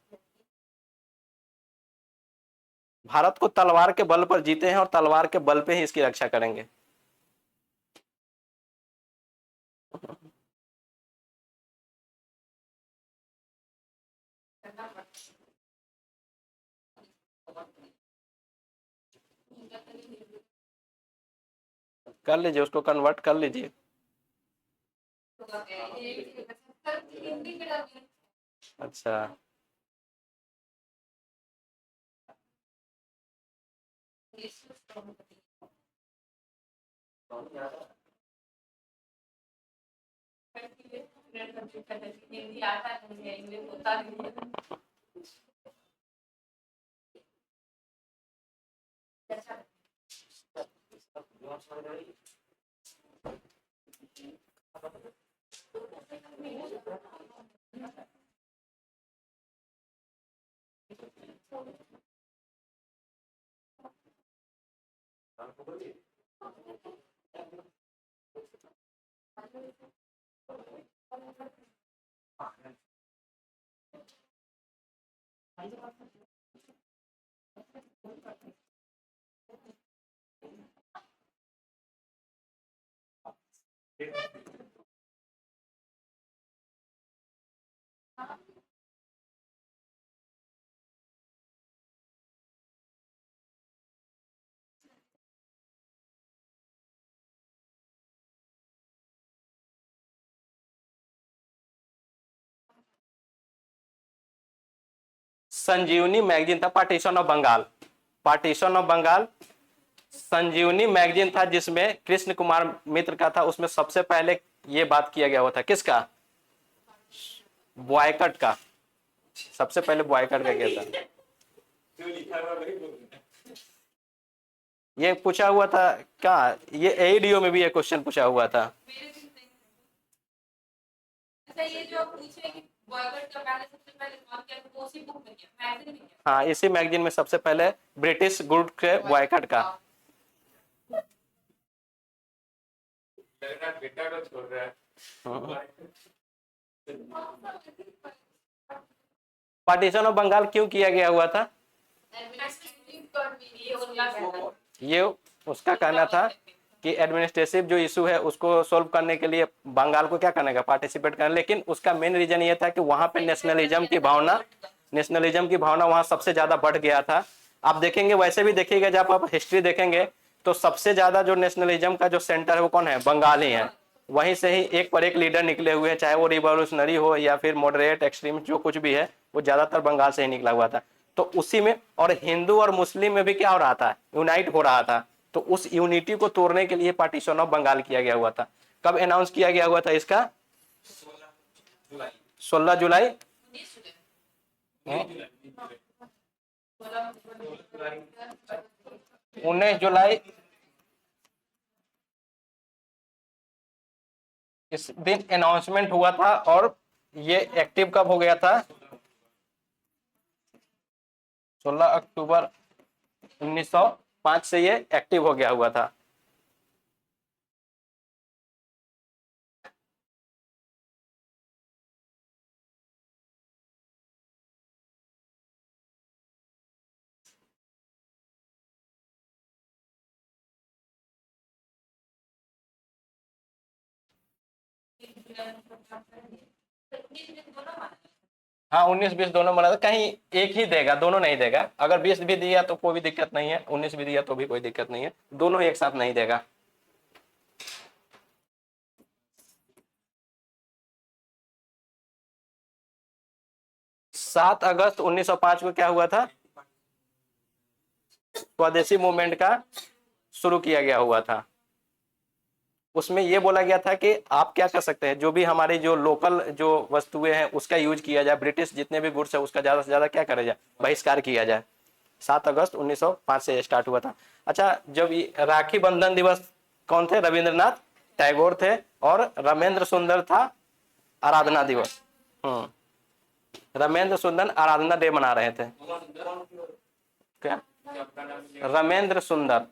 भारत को तलवार के बल पर जीते हैं और तलवार के बल पे ही इसकी रक्षा करेंगे। कर लीजिए, उसको कन्वर्ट कर लीजिए। अच्छा हिंदी आता नहीं है, इंग्लिश होता नहीं है। संजीवनी मैगजीन था, partition of Bengal, partition of Bengal Sanjivani magazine था, जिसमें कृष्ण कुमार मित्र का था। उसमें सबसे पहले ये बात किया गया हुआ था, किसका? बॉयकट का, सबसे पहले बॉयकट का किया था। जो लिखा हुआ वही बोल रहे हैं। ये पूछा हुआ था क्या, ये एडीओ में भी ये क्वेश्चन पूछा हुआ था। मेरे भी नहीं। अच्छा, ये जो आप पूछे कि बॉयकट का पहले सबसे पहले कौन किया था, वो उसी बुक में किया, मैगजीन में किया। हाँ, इसी मैगजीन में सबसे पहले ब्रिटिश गुड के बॉयकट का। लग रहा है बेटा को छोड़ रहा है। पार्टीशन ऑफ बंगाल क्यों किया गया हुआ था? ये उसका कहना था कि एडमिनिस्ट्रेटिव जो इशू है उसको सॉल्व करने के लिए बंगाल को क्या करने का, पार्टिसिपेट करना। लेकिन उसका मेन रीजन ये था कि वहां पे नेशनलिज्म की भावना वहां सबसे ज्यादा बढ़ गया था। आप देखेंगे, वैसे भी देखिएगा, जब आप हिस्ट्री देखेंगे तो सबसे ज्यादा जो नेशनलिज्म का जो सेंटर है वो कौन है? बंगाल ही है। वहीं से ही एक पर एक लीडर निकले हुए हैं, चाहे वो रिवॉल्यूशनरी हो या फिर मॉडरेट एक्सट्रीम, जो कुछ भी है वो ज्यादातर बंगाल से ही निकला हुआ था। तो उसी में, और हिंदू और मुस्लिम में भी क्या हो रहा था? यूनाइट हो रहा था। तो उस यूनिटी को तोड़ने के लिए पार्टीशन ऑफ बंगाल किया गया हुआ था। कब अनाउंस किया गया हुआ था इसका? 16 जुलाई 19 जुलाई इस दिन अनाउंसमेंट हुआ था। और ये एक्टिव कब हो गया था? 16 अक्टूबर 1905 से ये एक्टिव हो गया हुआ था। हाँ, 19-20 दोनों बना था। कहीं एक ही देगा, दोनों नहीं देगा। अगर 20 भी दिया तो कोई भी दिक्कत नहीं है, 19 भी दिया तो भी कोई दिक्कत नहीं है, दोनों एक साथ नहीं देगा। सात अगस्त 1905 को क्या हुआ था? स्वदेशी मूवमेंट का शुरू किया गया हुआ था। उसमें यह बोला गया था कि आप क्या कर सकते हैं, जो भी हमारी जो लोकल जो वस्तुएं हैं उसका यूज किया जाए, ब्रिटिश जितने भी गुड्स है उसका ज्यादा से ज्यादा क्या करा जाए, बहिष्कार किया जाए। 7 अगस्त 1905 से स्टार्ट हुआ था। अच्छा, जब राखी बंधन दिवस कौन थे? रविंद्रनाथ टैगोर थे। और रमेंद्र सुंदर था आराधना दिवस। रमेंद्र सुंदर आराधना डे मना रहे थे। क्या? रमेंद्र सुंदर।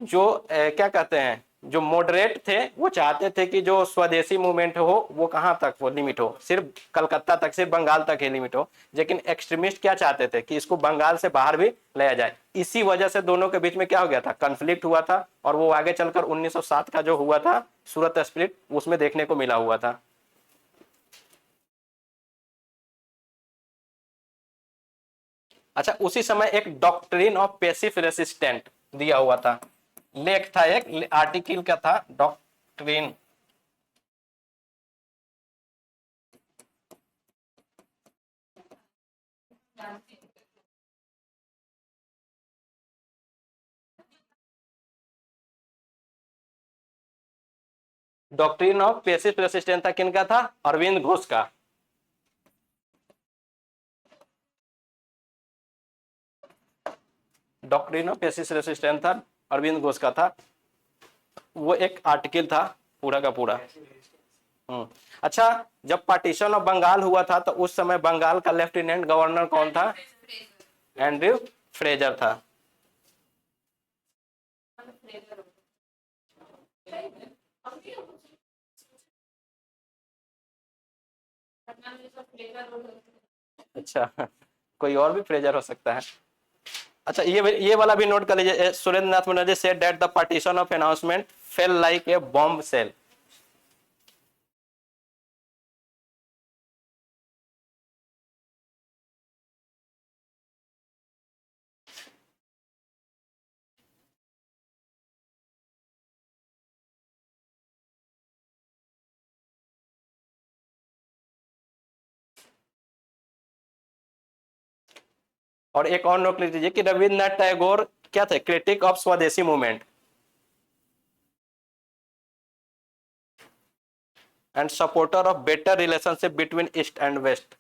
जो क्या कहते हैं, जो मॉडरेट थे वो चाहते थे कि जो स्वदेशी मूवमेंट हो वो कहां तक वो लिमिट हो, सिर्फ कलकत्ता तक, सिर्फ बंगाल तक ही लिमिट हो। लेकिन एक्सट्रीमिस्ट क्या चाहते थे कि इसको बंगाल से बाहर भी लाया जाए। इसी वजह से दोनों के बीच में क्या हो गया था? कन्फ्लिक्ट हुआ था। और वो आगे चलकर 1907 का जो हुआ था सूरत स्प्लिट, उसमें देखने को मिला हुआ था। अच्छा, उसी समय एक डॉक्ट्रिन ऑफ पैसिव रेसिस्टेंट दिया हुआ था, लेख था, एक आर्टिकल का था, doctrine doctrine of passive resistance था। किनका था? अरविंद घोष का। डॉक्ट्रिन ऑफ फेसिस रेसिस्टेंस था, अरविंद घोष का था, वो एक आर्टिकल था पूरा का पूरा। अच्छा, जब पार्टीशन ऑफ बंगाल हुआ था तो उस समय बंगाल का लेफ्टिनेंट गवर्नर कौन था? एंड्रयू फ्रेजर था। अच्छा, कोई और भी फ्रेजर हो सकता है। अच्छा, ये वाला भी नोट कर लीजिए। Surendra Nath Banerjee said that the partition of announcement fell like a bombshell. और एक और नोट लिख लीजिए कि रविन्द्रनाथ टैगोर क्या थे? Critic of Swadeshi movement and supporter of better relationship between east and west.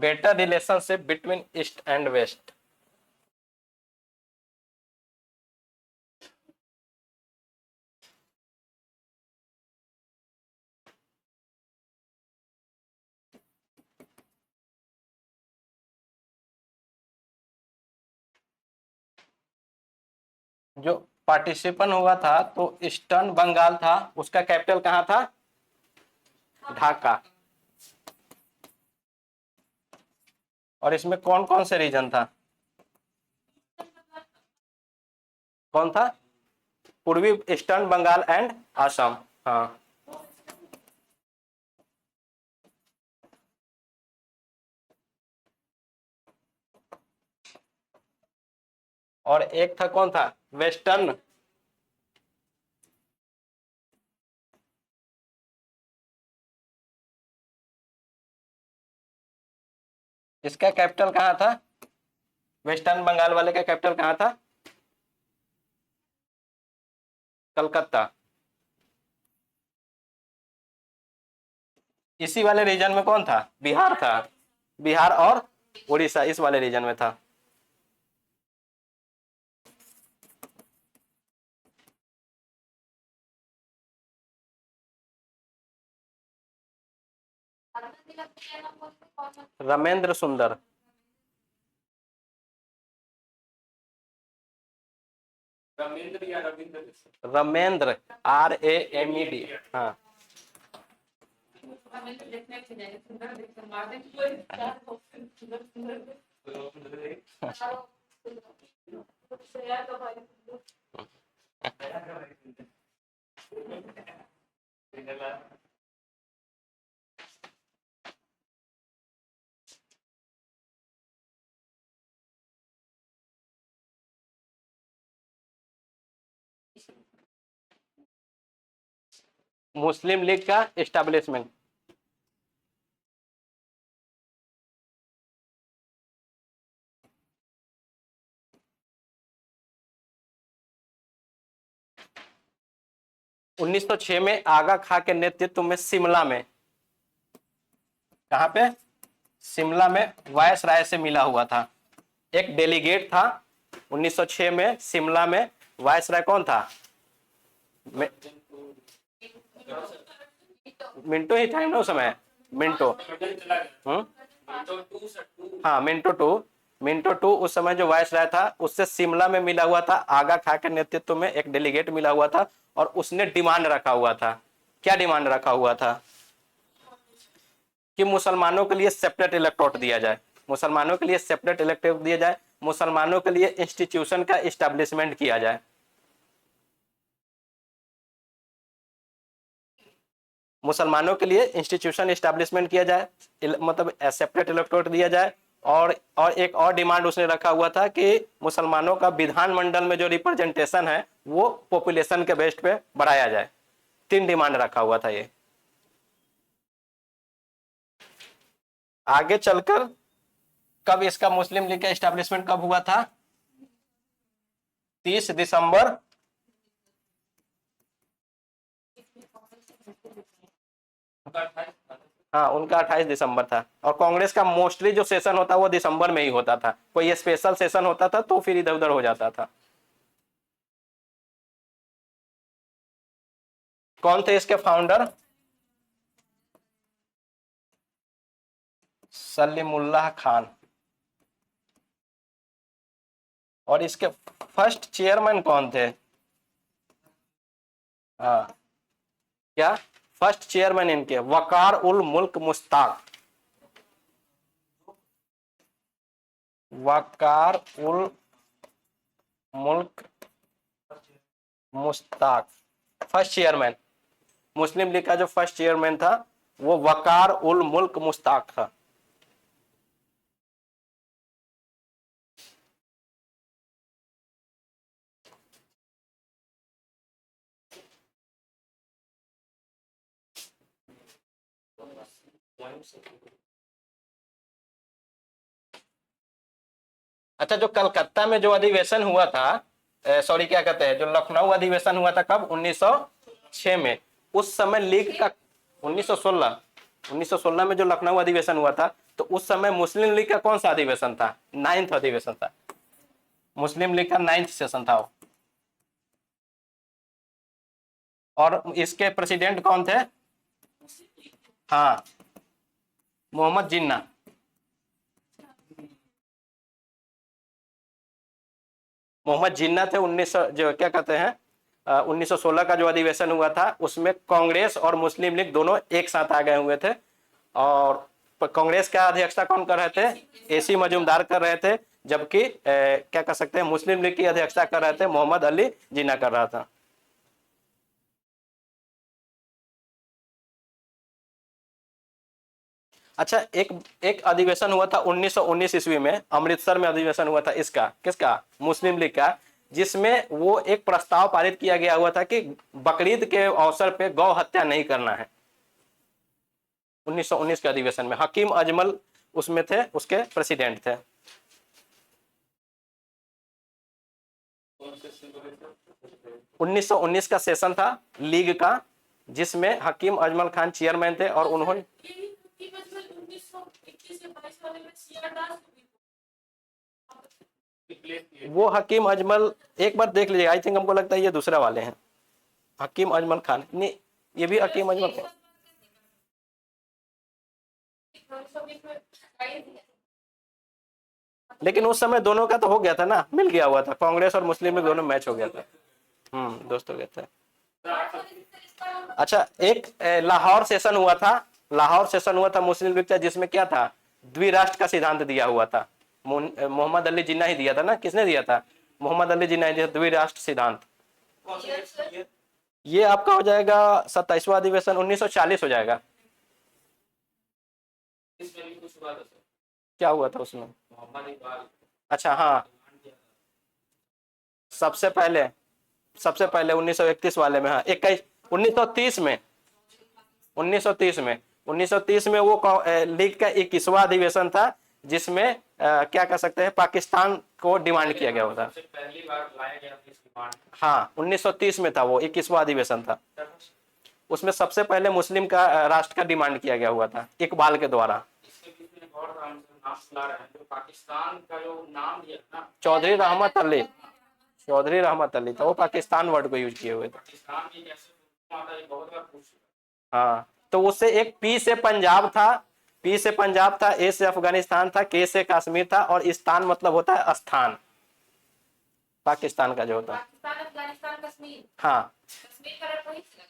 Better relationship between east and west. जो पार्टिसिपेशन हुआ था तो ईस्टर्न बंगाल था, उसका कैपिटल कहाँ था? ढाका। और इसमें कौन कौन से रीजन था? कौन था? पूर्वी ईस्टर्न बंगाल एंड असम। हाँ, और एक था कौन था? वेस्टर्न। इसका कैपिटल कहाँ था? वेस्टर्न बंगाल वाले का कैपिटल कहाँ था? कलकत्ता। इसी वाले रीजन में कौन था? बिहार था। बिहार और उड़ीसा इस वाले रीजन में था। रमेंद्र सुंदर। रमेंद्र या रविंद्र? रमेंद्र, RAMED। हाँ, मुस्लिम लीग का एस्टेब्लिशमेंट। उन्नीस सौ छह में आगा खां के नेतृत्व में शिमला में, कहां पे? शिमला में वायस राय से मिला हुआ था। एक डेलीगेट था 1906 में शिमला में। वायस राय कौन था? मिंटो ही टाइम ना उस समय। मिंटो। हाँ, मिंटो टू उस समय जो वायस राय था उससे शिमला में मिला हुआ था। आगा खां के नेतृत्व में एक डेलीगेट मिला हुआ था और उसने डिमांड रखा हुआ था। क्या डिमांड रखा हुआ था? कि मुसलमानों के लिए सेपरेट इलेक्टोरेट दिया जाए, मुसलमानों के लिए सेपरेट इलेक्टोरेट दिया जाए, मुसलमानों के लिए इंस्टीट्यूशन का इस्टेब्लिशमेंट किया जाए। मुसलमानों के लिए इंस्टीट्यूशन इस्टेब्लिशमेंट किया जाए, मतलब सेपरेट इलेक्टोरेट दिया जाए। और एक और डिमांड उसने रखा हुआ था कि मुसलमानों का विधानमंडल में जो रिप्रेजेंटेशन है वो पॉपुलेशन के बेस पे बढ़ाया जाए। 3 डिमांड रखा हुआ था ये। आगे चलकर कब इसका मुस्लिम लीग का एस्टेब्लिशमेंट कब हुआ था? 30 दिसंबर उनका 28 था। हाँ, उनका 28 दिसंबर था। और कांग्रेस का मोस्टली जो सेशन होता वो दिसंबर में ही होता था, कोई स्पेशल सेशन होता था तो फिर इधर उधर हो जाता था। कौन थे इसके फाउंडर? सलीमुल्लाह खान। और इसके फर्स्ट चेयरमैन कौन थे? हाँ, क्या फर्स्ट चेयरमैन इनके? वकार उल मुल्क मुश्ताक। वकार उल मुल्क मुश्ताक फर्स्ट चेयरमैन। मुस्लिम लीग का जो फर्स्ट चेयरमैन था वो वकार उल मुल्क मुश्ताक था। अच्छा, जो कलकत्ता में जो अधिवेशन हुआ था, सॉरी क्या कहते हैं, जो लखनऊ अधिवेशन हुआ था कब? 1906 में। उस समय लीग का 1916 में जो लखनऊ अधिवेशन हुआ था, तो उस समय मुस्लिम लीग का कौन सा अधिवेशन था? 9th अधिवेशन था। मुस्लिम लीग का 9th सेशन था वो। और इसके प्रेसिडेंट कौन थे? हाँ, मोहम्मद जिन्ना। मोहम्मद जिन्ना थे। 1900 जो क्या कहते हैं 1916 का जो अधिवेशन हुआ था उसमें कांग्रेस और मुस्लिम लीग दोनों एक साथ आ गए हुए थे। और कांग्रेस का अध्यक्षता कौन कर रहे थे? एसी मजूमदार कर रहे थे। जबकि क्या कह सकते हैं, मुस्लिम लीग की अध्यक्षता कर रहे थे मोहम्मद अली जिन्ना कर रहा था। अच्छा, एक एक अधिवेशन हुआ था 1919 ईस्वी में, अमृतसर में अधिवेशन हुआ था इसका, किसका? मुस्लिम लीग का। जिसमें वो एक प्रस्ताव पारित किया गया हुआ था कि बकरीद के अवसर पे गौ हत्या नहीं करना है। 1919 के अधिवेशन में हकीम अजमल उसमें थे, उसके प्रेसिडेंट थे। 1919 का सेशन था लीग का, जिसमें हकीम अजमल खान चेयरमैन थे और उन्होंने 1921 से 22 वाले में सीआर दास वो हकीम अजमल एक बार देख लीजिएगा, आई थिंक हमको लगता है ये दूसरा वाले हैं। हकीम अजमल खान नहीं, ये भी हकीम अजमल खान। लेकिन उस समय दोनों का तो हो गया था ना, मिल गया हुआ था, कांग्रेस और मुस्लिम में दोनों मैच हो गया था। दोस्त हो गया था। अच्छा, एक लाहौर सेशन हुआ था। लाहौर सेशन हुआ था मुस्लिम लीग का, जिसमें क्या था? द्विराष्ट्र का सिद्धांत दिया हुआ था। मोहम्मद अली जिन्ना ही दिया था ना, किसने दिया था? मोहम्मद अली जिन्ना ही दिया, द्विराष्ट्र सिद्धांत। ये आपका हो जाएगा 27वां अधिवेशन 1940 हो जाएगा। इसमें भी कुछ हुआ था सर। क्या हुआ था उसमें? मोहम्मद इकबाल। अच्छा, हाँ, सबसे पहले 1931 वाले में, हाँ 21 1930 में 1930 में वो लीग का 21वां अधिवेशन था, जिसमें क्या कह सकते हैं, पाकिस्तान को डिमांड किया गया था। सबसे पहली बार लाया गया था इस डिमांड। हाँ, 1930 में था वो, 21वां अधिवेशन था। उसमें सबसे पहले मुस्लिम का राष्ट्र का डिमांड किया गया हुआ था इकबाल के द्वारा। इसके बीच में एक और नाम सुना रहे हैं, जो पाकिस्तान का जो नाम दिया ना, चौधरी रहमत अली था, वो पाकिस्तान वर्ड को यूज किए हुए थे। पाकिस्तान की कैसे आता है बहुत बार पूछ चुका। हाँ, तो उससे एक पी से पंजाब था, ए से अफगानिस्तान था, के से कश्मीर था, और स्थान मतलब होता है स्थान, पाकिस्तान का जो होता है। पाकिस्तान अफगानिस्तान कश्मीर हाँ कश्मीर का रट वहीं से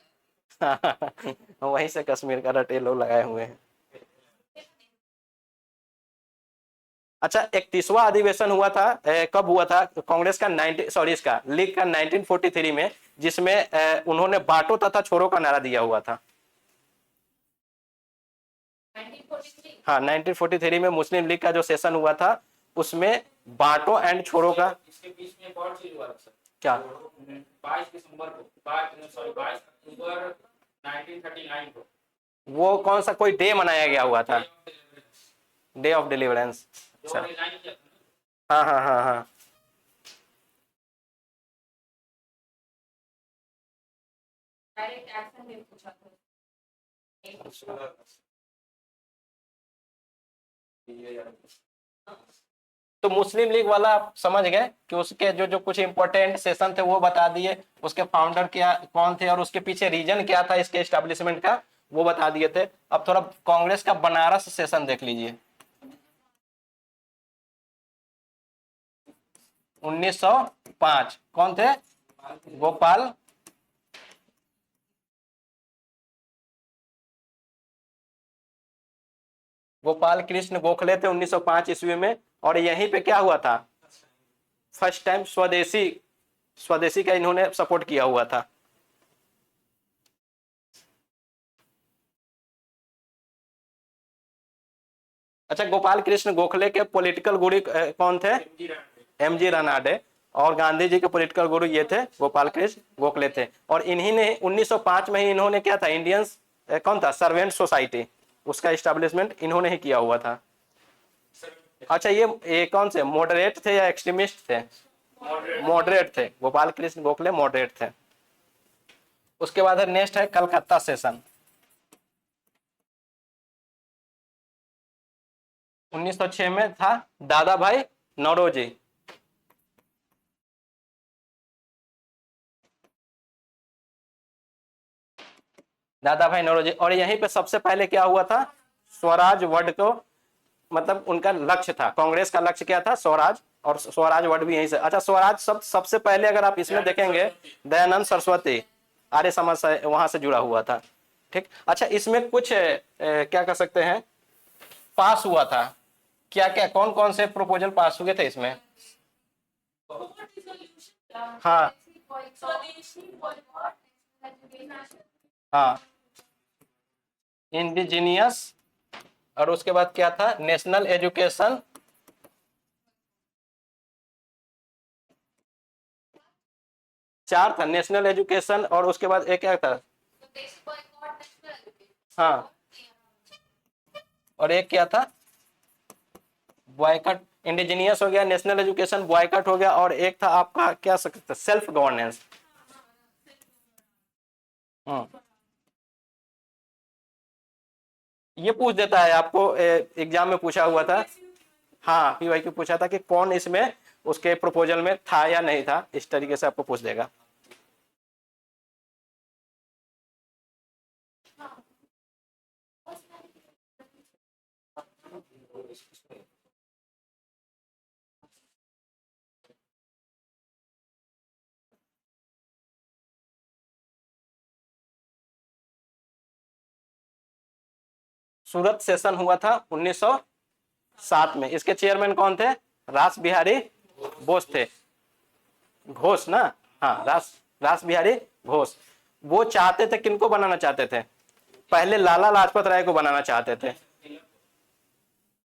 लगा। वहीं से कश्मीर का रट ये लोग लगाए हुए हैं। अच्छा, 31वां अधिवेशन हुआ था, कब हुआ था? कांग्रेस का इसका लीग का 1943 में, जिसमें उन्होंने बांटो तथा छोड़ो का नारा दिया हुआ था। 1943 हाँ, 1943 में मुस्लिम लीग का जो सेशन हुआ था उसमें बांटो एंड छोड़ो का। इसके बीच में एक और चीज हुआ था सर। क्या? 22 दिसंबर को 22 अक्टूबर 1939 को वो कौन सा कोई डे मनाया गया हुआ था? Day of deliverance. जो अच्छा, रिजाइन किया था ना। हाँ। डायरेक्ट एक्शन में पूछा था तो मुस्लिम लीग वाला आप समझ गए कि उसके जो जो कुछ इंपॉर्टेंट सेशन थे वो बता दिए, उसके फाउंडर क्या कौन थे और उसके पीछे रीजन क्या था इसके एस्टेब्लिशमेंट का वो बता दिए थे। अब थोड़ा कांग्रेस का बनारस सेशन देख लीजिए। 1905 कौन थे? गोपाल गोपाल कृष्ण गोखले थे 1905 ईस्वी में। और यहीं पे क्या हुआ था, फर्स्ट टाइम स्वदेशी स्वदेशी का इन्होंने सपोर्ट किया हुआ था। अच्छा, गोपाल कृष्ण गोखले के पॉलिटिकल गुरु कौन थे? एमजी रानाडे। और गांधी जी के पॉलिटिकल गुरु ये थे, गोपाल कृष्ण गोखले थे। और इन्हीं ने 1905 में ही इन्होंने क्या था, इंडियंस कौन था, सर्वेंट सोसाइटी, उसका इस्टेब्लिशमेंट इन्होंने ही किया हुआ था। अच्छा, ये कौन से मॉडरेट थे या एक्सट्रीमिस्ट थे? मॉडरेट थे, गोपाल कृष्ण गोखले मॉडरेट थे। उसके बाद नेक्स्ट है कलकत्ता सेशन 1906 में था, दादा भाई नौरोजी। दादा भाई नौरोजी। और यहीं पे सबसे पहले क्या हुआ था, स्वराज वर्ड को, मतलब उनका लक्ष्य था, कांग्रेस का लक्ष्य क्या था, स्वराज। और स्वराज वर्ड भी यहीं से। अच्छा, स्वराज सबसे पहले अगर आप इसमें देखेंगे, दयानंद सरस्वती आर्य समाज से वहां से जुड़ा हुआ था। ठीक। अच्छा, इसमें कुछ क्या कह सकते हैं, पास हुआ था, क्या क्या कौन कौन से प्रपोजल पास हुए थे इसमें? हाँ हाँ, इंडिजीनियस, और उसके बाद क्या था, नेशनल एजुकेशन, चार था, नेशनल एजुकेशन, और उसके बाद एक क्या था, हाँ, और एक क्या था, बॉयकट। इंडिजीनियस हो गया, नेशनल एजुकेशन, बॉयकट हो गया, और एक था आपका क्या सकते, सेल्फ गवर्नेंस। ये पूछ देता है आपको, एग्जाम में पूछा हुआ था। हाँ, पीवाईक्यू पूछा था कि कौन इसमें उसके प्रपोजल में था या नहीं था, इस तरीके से आपको पूछ देगा। सूरत सेशन हुआ था 1907 में। इसके चेयरमैन कौन थे? रास बिहारी बोस थे, घोष ना, हाँ, रास बिहारी घोष। वो चाहते थे, किनको बनाना चाहते थे, पहले लाला लाजपत राय को बनाना चाहते थे,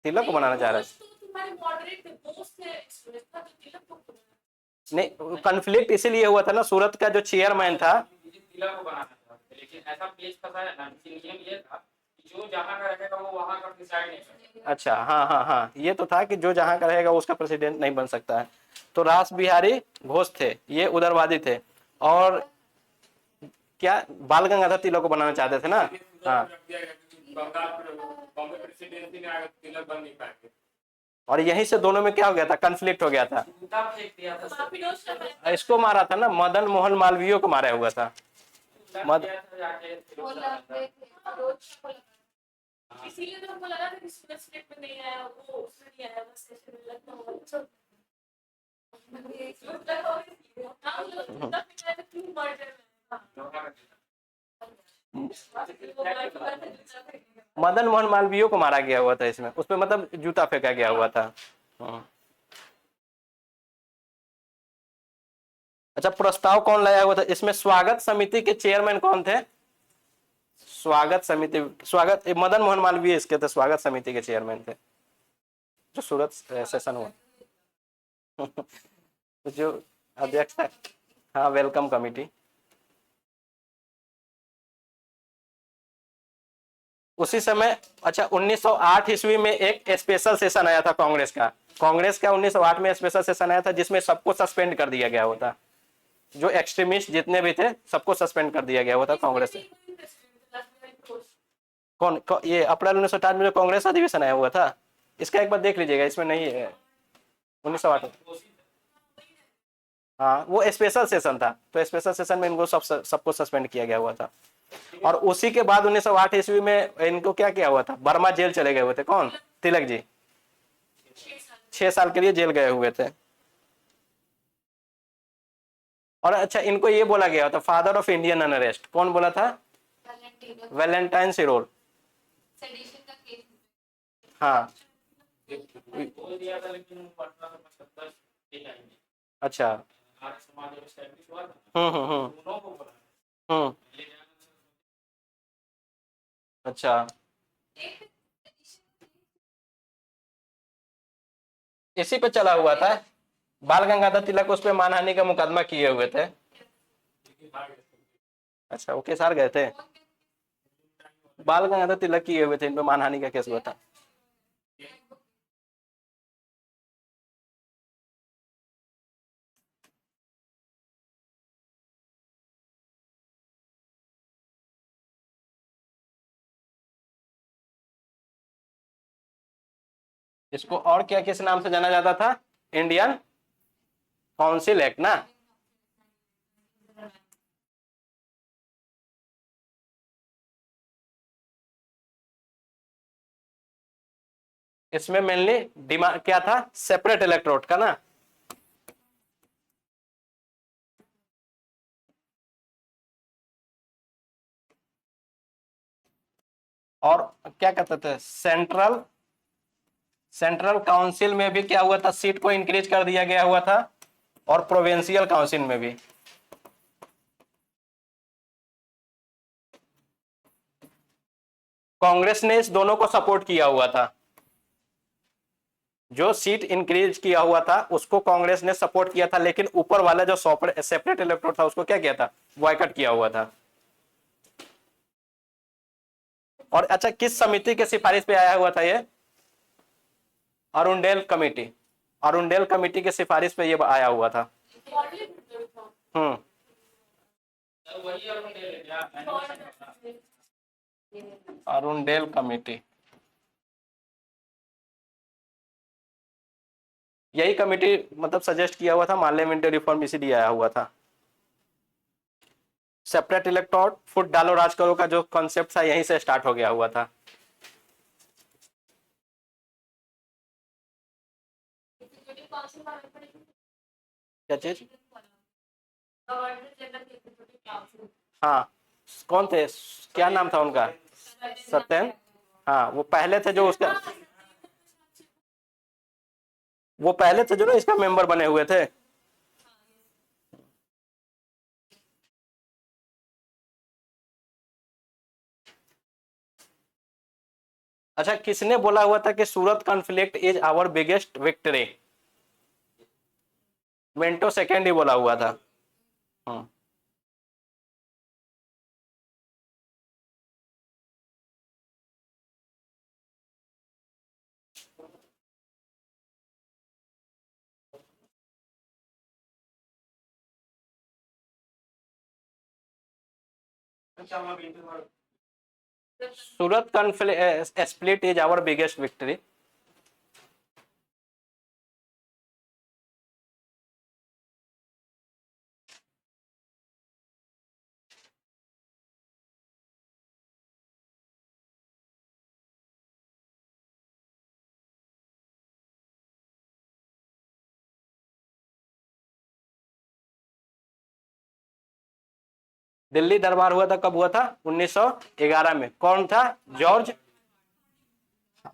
तिलक को बनाना चाह रहे थे। नहीं, कन्फ्लिक्ट इसीलिए हुआ था ना, सूरत का जो चेयरमैन था, जिला को बनाना था, लेकिन ऐसा पेज फंसा है ना कि नियम ये था कि जो जहाँ का रहेगा वो वहाँ का डिसाइड नहीं करेगा। अच्छा, हाँ हाँ हाँ, ये तो था कि जो जहाँ का रहेगा उसका प्रेसिडेंट नहीं बन सकता है। तो रास बिहारी घोष थे, ये उदारवादी थे। और क्या बाल गंगाधर तिलक को बनाना चाहते थे ना, हाँ। बॉम्बे प्रेसिडेंसी में आगे तिलक बन नहीं पाएंगे। और यहीं से दोनों में क्या हो गया था, कन्फ्लिक्ट हो गया था। जूता फेंक दिया था, इसको मारा था ना, मदन मोहन मालवीय को मारा हुआ था। इसीलिए तो हमको लगा था कि सूरत स्टेट में नहीं आया, वो उसमें नहीं आया, बस स्टेशन में लगता होगा। चलो मदन मोहन मालवीय को मारा गया हुआ था इसमें, उसमें मतलब जूता फेंका गया हुआ था। अच्छा, प्रस्ताव कौन लाया हुआ था इसमें? स्वागत समिति के चेयरमैन कौन थे? स्वागत समिति, मदन मोहन मालवीय इसके थे, स्वागत समिति के चेयरमैन थे, जो सूरत सेशन हुआ। तो जो अध्यक्ष था, हाँ, वेलकम कमिटी। उसी समय, अच्छा, 1908 ईस्वी में एक स्पेशल सेशन आया था कांग्रेस का। 1908 में स्पेशल सेशन आया था जिसमें सबको सस्पेंड कर दिया गया होता, जो एक्सट्रीमिस्ट जितने भी थे सबको सस्पेंड कर दिया गया होता कांग्रेस से। ये अप्रैल 1960 में जो कांग्रेस अधिवेशन आया हुआ था, इसका एक बार देख लीजिएगा, इसमें नहीं है 1908। हाँ वो स्पेशल सेशन था, तो स्पेशल सेशन में इनको सबको सस्पेंड किया गया हुआ था। और उसी के बाद 1908 ईस्वी में इनको क्या किया हुआ था, बर्मा जेल चले गए हुए थे। कौन? तिलक जी 6 साल के लिए जेल गए हुए थे। और अच्छा, इनको ये बोला गया था फादर ऑफ इंडियन अनरेस्ट। कौन बोला था? वैलेंटाइन सिरोल। सेडिशन का केस हाँ बोल दिया था, लेकिन 1875 के टाइम में अच्छा। आर्य समाज जब एस्टैब्लिश हुआ था, दोनों को बोला हम्म ले जाना। अच्छा, इसी पे चला हुआ था। बाल गंगाधर तिलक उस पे मानहानि का मुकदमा किए हुए थे। अच्छा, वो केस हार गए थे। बाल गंगाधर तिलक किए हुए थे, इन पे मानहानि का केस हुआ था। इसको और क्या किस नाम से जाना जाता था? इंडियन काउंसिल एक्ट ना। इसमें मेनली डिमांड क्या था? सेपरेट इलेक्टोरेट का ना। और क्या कहते थे, सेंट्रल काउंसिल में भी क्या हुआ था, सीट को इंक्रीज कर दिया गया हुआ था। और प्रोविंशियल काउंसिल में भी। कांग्रेस ने इस दोनों को सपोर्ट किया हुआ था। जो सीट इंक्रीज किया हुआ था उसको कांग्रेस ने सपोर्ट किया था, लेकिन ऊपर वाला जो सेपरेट इलेक्टोरेट था उसको क्या किया था? बॉयकॉट किया हुआ था। और अच्छा, किस समिति के सिफारिश पे आया हुआ था ये? Arundale committee. अरुणडेल कमेटी के सिफारिश पे ये आया हुआ था। हम्म तो वही और ले गया। अरुणडेल कमेटी, यही कमेटी मतलब सजेस्ट किया हुआ था। पार्लियामेंट्री रिफॉर्म इसीलिए आया हुआ था। सेपरेट इलेक्टोरेट, फुट डालो राज करो का जो कॉन्सेप्ट था यहीं से स्टार्ट हो गया हुआ था। क्या चीज? हाँ, कौन थे? क्या नाम था उनका? सत्येंद्र। हाँ, वो पहले थे जो उसका, वो पहले थे जो ना इसका मेंबर बने हुए थे। अच्छा, किसने बोला हुआ था कि Surat conflict is our biggest victory? Minto second ही बोला हुआ था। Surat conflict split is our biggest victory. Delhi Durbar हुआ था, कब हुआ था? 1911 में। कौन था? जॉर्ज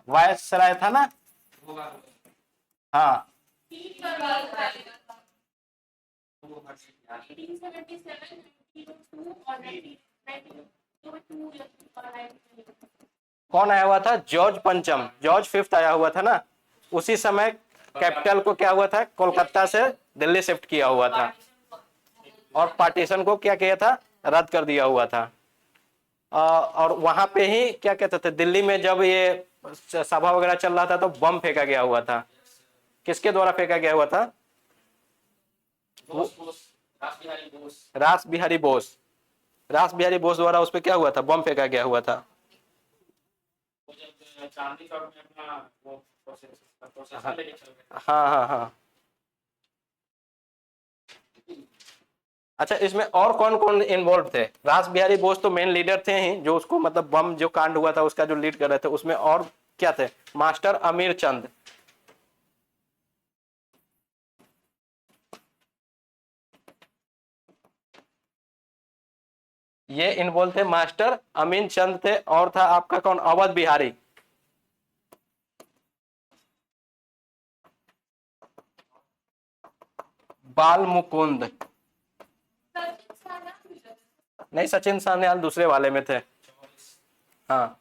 वायसराय था ना। हाँ, कौन आया हुआ था? जॉर्ज पंचम, जॉर्ज फिफ्थ आया हुआ था ना। उसी समय कैपिटल को क्या हुआ था, कोलकाता से दिल्ली शिफ्ट किया हुआ था। और पार्टीशन को क्या किया था? रद्द कर दिया हुआ था। और वहां पे ही क्या कहते थे, दिल्ली में जब ये सभा वगैरह चल रहा था तो बम फेंका गया हुआ था। किसके द्वारा फेंका गया हुआ था? रास बिहारी बोस। रास बिहारी बोस द्वारा उस पर क्या हुआ था? बम फेंका गया हुआ था। चांदनी चौक में अपना वो प्रोसेस लेके चल गए। हाँ हाँ हाँ। अच्छा, इसमें और कौन कौन इन्वॉल्व थे? रास बिहारी बोस तो मेन लीडर थे ही, जो उसको मतलब बम जो कांड हुआ था उसका जो लीड कर रहे थे। उसमें और क्या थे? मास्टर अमीर चंद, ये इन्वॉल्व थे। मास्टर अमीन चंद थे, और था आपका कौन? अवध बिहारी, बाल मुकुंद, नहीं सचिन सान्याल दूसरे वाले में थे। हाँ,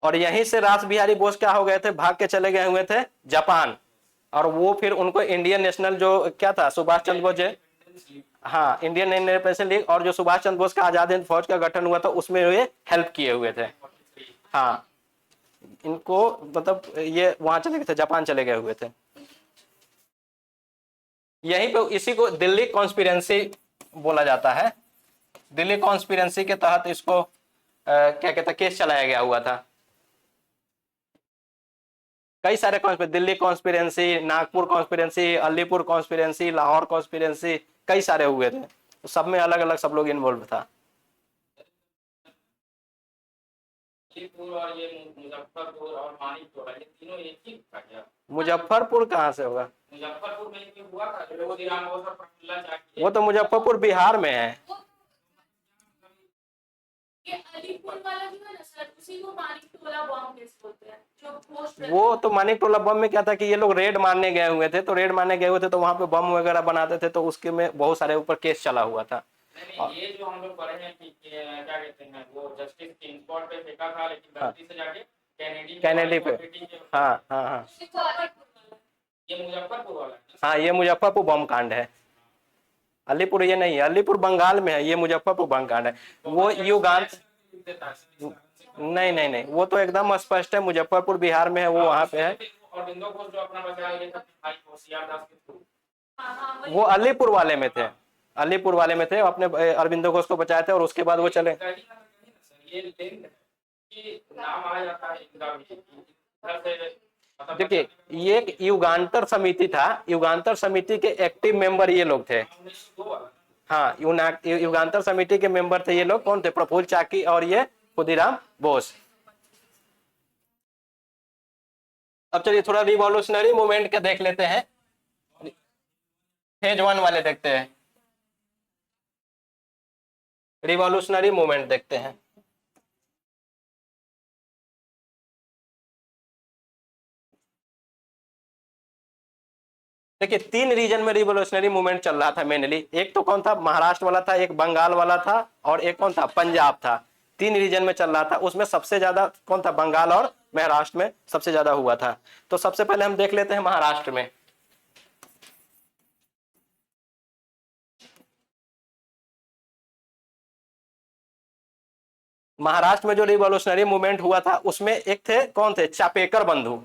और यहीं से रास बिहारी बोस क्या हो गए थे? भाग के चले गए हुए थे जापान। और वो फिर उनको इंडियन नेशनल जो क्या था, सुभाष चंद्र बोस जी, हाँ इंडियन इंडिपेंडेंस लीग, और जो सुभाष चंद्र बोस का आजाद हिंद फौज का गठन हुआ था उसमें ये हेल्प किए हुए थे। हाँ, इनको मतलब ये वहां चले गए थे, जापान चले गए हुए थे। यहीं पे इसी को दिल्ली कॉन्स्पिरेंसी बोला जाता है। दिल्ली कॉन्स्पिरेंसी के तहत इसको क्या कहते हैं, केस चलाया गया हुआ था। कई सारे conspiracy, Delhi conspiracy, Nagpur conspiracy, Alipur conspiracy, Lahore conspiracy, कई सारे हुए थे। तो सब में अलग अलग सब लोग इन्वॉल्व था। अलीपुर और ये मुजफ्फरपुर और मानिकपुर, ये तीनों एक ही था क्या? मुजफ्फरपुर कहाँ से होगा? मुजफ्फरपुर में भी हुआ था जो खुदीराम बोस और प्रफुल्ला चाकी। वो तो मुजफ्फरपुर बिहार में है। ये अलीपुर वाला जो है ना सर, उसी को मानिकटोला बॉम्ब केस बोलते हैं, जो पोस्ट वो तो मानिकटोला बम में क्या था कि ये लोग रेड मारने गए हुए थे, तो रेड मारने गए हुए थे तो वहां पे बम वगैरह बनाते थे, तो उसके में बहुत सारे ऊपर केस चला हुआ था। नहीं, ये जो हम लोग पढ़े हैं कि क्या कहते हैं, वो जस्टिस किंग स्पॉट पे फेंका था, लेकिन गलती से जाके कैनेडी पे। हाँ हाँ हाँ, ये मुजफ्फरपुर वाला है। हाँ ये मुजफ्फरपुर बम कांड है। अलीपुर ये नहीं है, अलीपुर बंगाल में है, ये मुजफ्फरपुर बम कांड है। वो युगांत, नहीं नहीं नहीं, वो तो एकदम स्पष्ट है, मुजफ्फरपुर बिहार में है, वो वहां पे है। अरविंदो घोष जो अपना बचाया ये था भाई होशियार दास के थ्रू। वो अलीपुर वाले में थे, अलीपुर वाले में थे, अपने अरविंदो घोष को बचाए थे और उसके बाद वो चले। ये लिंक कि नाम आ जाता है इनका भी, इधर से मतलब देखिए, ये एक युगांतर समिति था, युगांतर समिति के एक्टिव मेंबर ये लोग थे। 1902 वाला। हाँ, युगांतर समिति के मेंबर थे ये लोग। कौन थे? प्रफुल्ल चाकी और ये खुदीराम बोस। अब चलिए थोड़ा रिवॉल्यूशनरी मूवमेंट के देख लेते हैं। फेज 1 वाले देखते हैं, रिवॉल्यूशनरी मूवमेंट देखते हैं। देखिए, 3 रीजन में रिवॉल्यूशनरी मूवमेंट चल रहा था मेनली। एक तो कौन था? महाराष्ट्र वाला था, एक बंगाल वाला था, और एक कौन था? पंजाब था। 3 रीजन में चल रहा था। उसमें सबसे ज्यादा कौन था? बंगाल और महाराष्ट्र में सबसे ज्यादा हुआ था। तो सबसे पहले हम देख लेते हैं महाराष्ट्र में। महाराष्ट्र में जो रिवॉल्यूशनरी मूवमेंट हुआ था उसमें एक थे, कौन थे? चापेकर बंधु।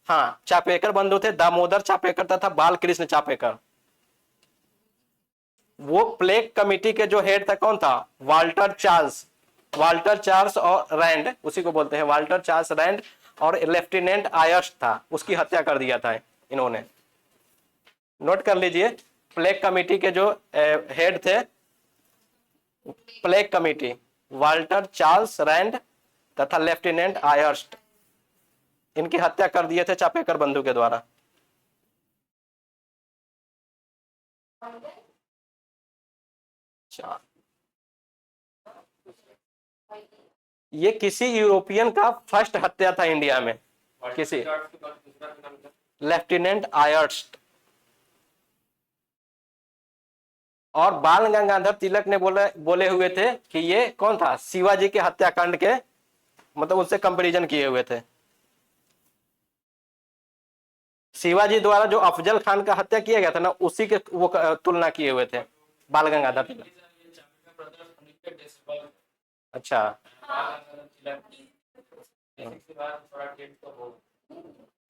हाँ, चापेकर बंधु थे, दामोदर चापेकर तथा बाल कृष्ण चापेकर। वो प्लेग कमिटी के जो हेड था कौन था? वाल्टर चार्ल्स, वाल्टर चार्ल्स और रैंड, उसी को बोलते हैं वाल्टर चार्ल्स रैंड। और लेफ्टिनेंट आयर्स था, उसकी हत्या कर दिया था इन्होंने। नोट कर लीजिए, प्लेग कमिटी के जो हेड थे, plague committee, Walter Charles Rand तथा लेफ्टिनेंट आयर्स्ट, इनकी हत्या कर दिए थे चापेकर बंधु के द्वारा। ये किसी यूरोपियन का फर्स्ट हत्या था इंडिया में, किसी लेफ्टिनेंट आयर्स्ट। और बाल गंगाधर तिलक ने बोले हुए थे कि ये कौन था? शिवाजी के हत्याकांड के मतलब उससे कंपैरिजन किए हुए थे। शिवाजी द्वारा जो अफजल खान का हत्या किया गया था ना, उसी के वो तुलना किए हुए थे बाल गंगाधर तिलक। अच्छा,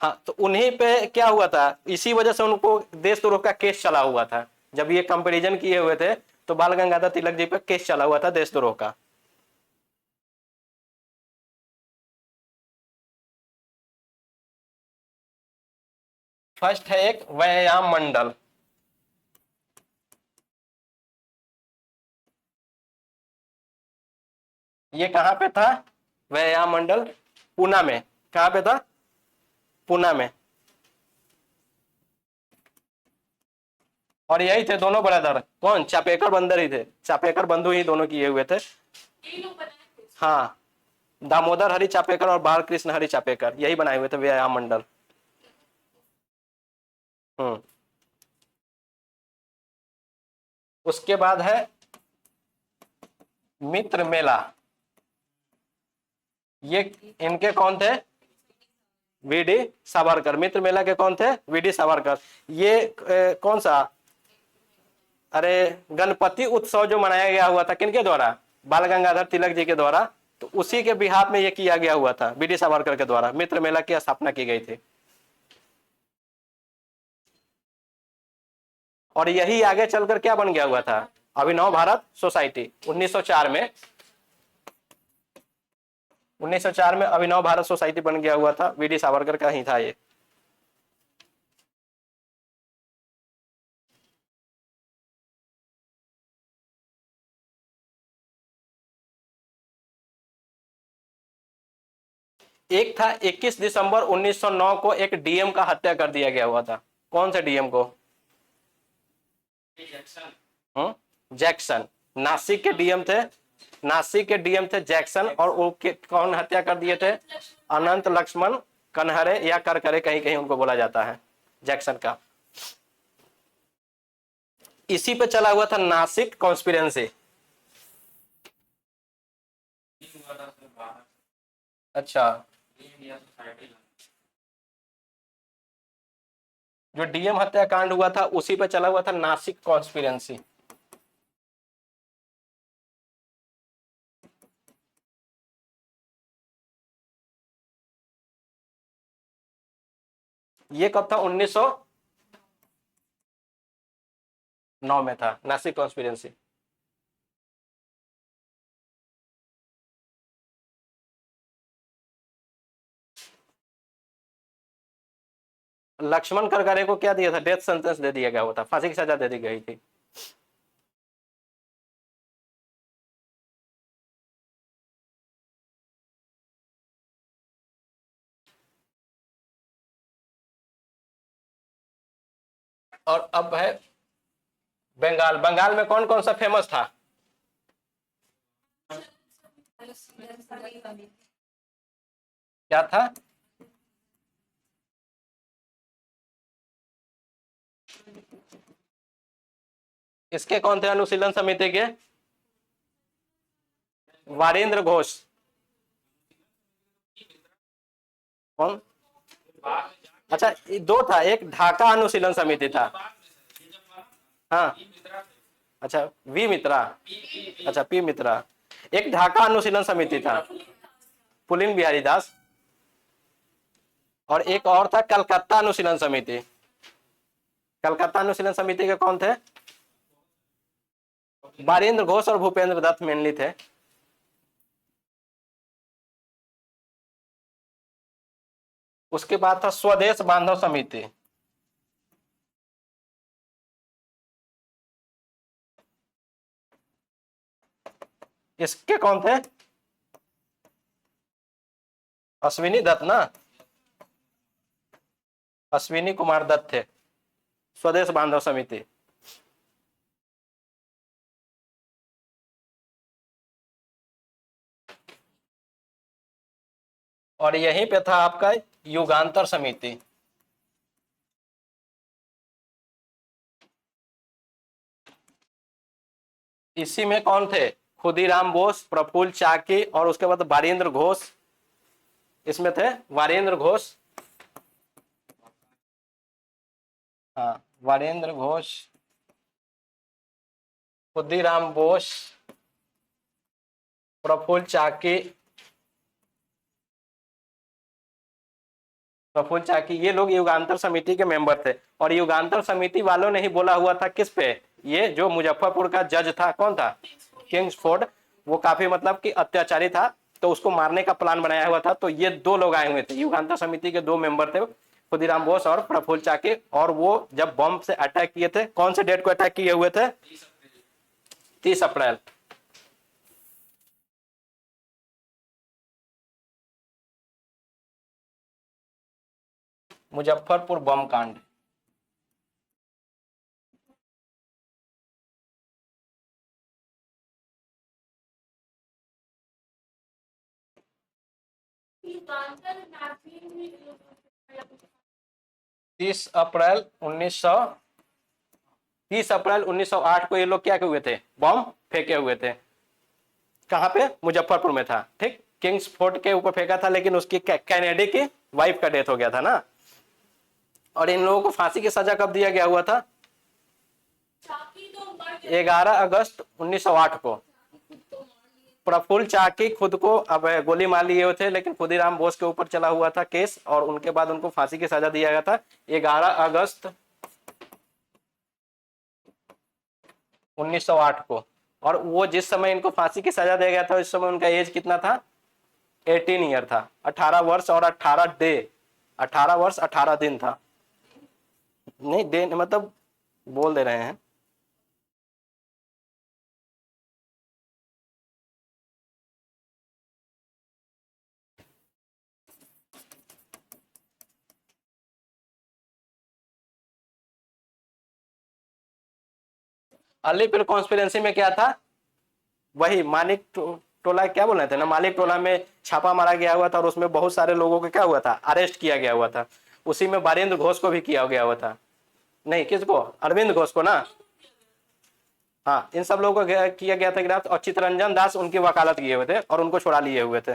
हाँ, तो उन्हीं पे क्या हुआ था, इसी वजह से उनको देशद्रोह का केस चला हुआ था। जब ये कंपैरिजन किए हुए थे तो बाल गंगाधर तिलक जी पे केस चला हुआ था देशद्रोह का। फर्स्ट है एक व्यायाम मंडल, ये कहां पे था? व्यायाम मंडल पूना में। कहां पे था? पूना में। और यही थे दोनों ब्रदर, कौन? चापेकर बंदर ही थे, चापेकर बंधु ही दोनों किए हुए थे। यही लोग बनाए थे। हाँ, दामोदर हरि चापेकर और बालकृष्ण हरि चापेकर यही बनाए हुए थे व्यायाम मंडल। उसके बाद है मित्र मेला, ये इनके कौन थे? वीडी सावरकर। मित्र मेला के कौन थे? वीडी सावरकर। ये कौन सा? अरे गणपति उत्सव जो मनाया गया हुआ था किनके द्वारा? बाल गंगाधर तिलक जी के द्वारा। तो उसी के बिहाफ में ये किया गया हुआ था, वीडी सावरकर के द्वारा मित्र मेला की स्थापना की गई थी। और यही आगे चलकर क्या बन गया हुआ था? अभिनव भारत सोसाइटी 1904 में। 1904 में अभिनव भारत सोसाइटी बन गया हुआ था, वीडी सावरकर का ही था ये। एक था 21 दिसंबर 1909 को एक डीएम का हत्या कर दिया गया हुआ था। कौन से डीएम को? जैक्सन। नासिक के डीएम थे, नासिक के डीएम थे जैक्सन। और वो कौन हत्या कर दिए थे? अनंत लक्ष्मण कन्हरे या करकरे, कहीं कहीं उनको बोला जाता है, जैक्सन का। इसी पे चला हुआ था नासिक कॉन्स्पिरेंसी। अच्छा, जो डीएम हत्याकांड हुआ था उसी पे चला हुआ था नासिक कॉन्स्पिरेंसी। ये कब था? 1909 में था नासिक कॉन्स्पिरेंसी। लक्ष्मण करकरे को क्या दिया था? डेथ सेंटेंस दे दिया गया हुआ था, फांसी की सजा दे दी गई थी। और अब है बंगाल। बंगाल में कौन कौन सा फेमस था? क्या था? इसके कौन थे अनुशीलन समिति के? वारेंद्र घोष। कौन? अच्छा, ये दो था, एक ढाका अनुशीलन समिति था। हाँ, अच्छा वी मित्रा। अच्छा पी मित्रा। एक ढाका अनुशीलन समिति था, पुलिन बिहारी दास। और एक और था कलकत्ता अनुशीलन समिति। कलकत्ता अनुशीलन समिति के कौन थे? वारेंद्र घोष और भूपेंद्र दत्त मेनली थे। उसके बाद था स्वदेश बांधव समिति। इसके कौन थे? अश्विनी दत्त ना, अश्विनी कुमार दत्त थे। स्वदेश बांधव समिति। और यहीं पे था आपका युगांतर समिति। इसी में कौन थे? खुदीराम बोस, प्रफुल्ल चाकी और उसके बाद वारेंद्र घोष। इसमें थे वारेंद्र घोष, हाँ वारेंद्र घोष, खुदीराम बोस, प्रफुल्ल चाकी, प्रफुल्ल चाकी, ये लोग युगांतर समिति के मेंबर थे। और युगांतर समिति वालों ने ही बोला हुआ था किस पे, ये जो मुजफ्फरपुर का जज था, कौन था, किंग्सफोर्ड, वो काफी मतलब कि अत्याचारी था, तो उसको मारने का प्लान बनाया हुआ था। तो ये दो लोग आए हुए थे, युगांतर समिति के दो मेंबर थे, खुदीराम बोस और प्रफुल्ल चाकी। और वो जब बम से अटैक किए थे, कौन से डेट को अटैक किए हुए थे, 30 अप्रैल। मुजफ्फरपुर बम कांड। युगांतर मैगजीन में 30 अप्रैल 1908 को ये लोग क्या हुए थे, बम फेंके हुए थे। कहां पे, मुजफ्फरपुर में था, ठीक। किंग्स फोर्ट के ऊपर फेंका था, लेकिन उसकी कैनेडी की वाइफ का डेथ हो गया था ना। और इन लोगों को फांसी की सजा कब दिया गया हुआ था, चाकी तो मर गए 11 अगस्त 1908 को। प्रफुल्ल चाकी खुद को अब गोली मार लिए हुए थे, लेकिन खुदीराम बोस के ऊपर चला हुआ था केस, और उनके बाद उनको फांसी की सजा दिया गया था 11 अगस्त 1908 को। और वो जिस समय इनको फांसी की सजा दिया गया था, उस समय उनका एज कितना था, 18 ईयर था, 18 वर्ष और 18 वर्ष 18 दिन था। नहीं डे मतलब बोल दे रहे हैं। अलीपुर कॉन्स्पिरेंसी में क्या था, वही मानिक टोला, क्या बोल रहे थे ना, मालिक टोला में छापा मारा गया हुआ था, और उसमें बहुत सारे लोगों को क्या हुआ था, अरेस्ट किया गया हुआ था। उसी में बारेंद्र घोष को भी किया गया हुआ था। नहीं, किसको, अरविंद घोष को ना। हाँ, इन सब लोगों को किया गया था गिरफ्तार, और चितरंजन दास उनकी वकालत किए हुए थे और उनको छुड़ा लिए हुए थे।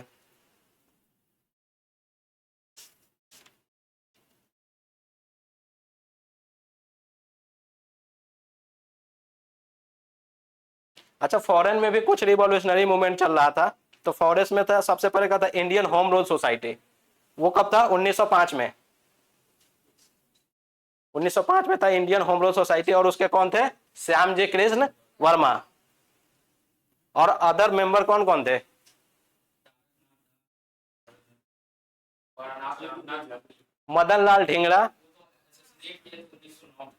अच्छा, फॉरेन में भी कुछ रिवॉल्यूशनरी मूवमेंट चल रहा था। तो फॉरेस्ट में था, सबसे पहले का था इंडियन होम रूल सोसाइटी। वो कब था, 1905 में। 1905 में था इंडियन होम रूल सोसाइटी, और उसके कौन थे, श्यामजी कृष्ण वर्मा। और अदर मेंबर कौन कौन थे, मदन लाल ढींगरा।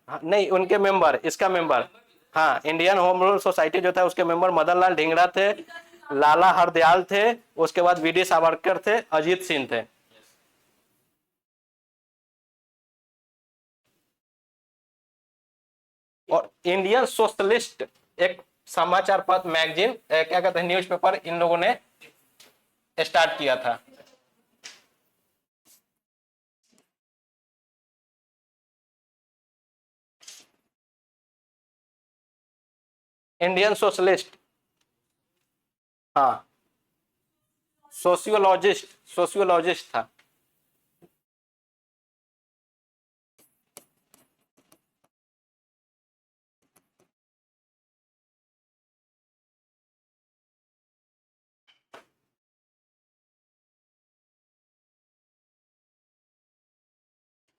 हाँ, नहीं, उनके मेंबर, इसका मेंबर, हाँ, इंडियन होम रूल सोसाइटी जो था उसके मेंबर मदन लाल ढींगरा थे, लाला हरदयाल थे, उसके बाद वीडी सावरकर थे, अजीत सिंह थे। और इंडियन सोशलिस्ट एक समाचार पत्र, मैगजीन, क्या कहते हैं, न्यूज़पेपर, इन लोगों ने स्टार्ट किया था। इंडियन सोशलिस्ट, हाँ, सोशियोलॉजिस्ट था।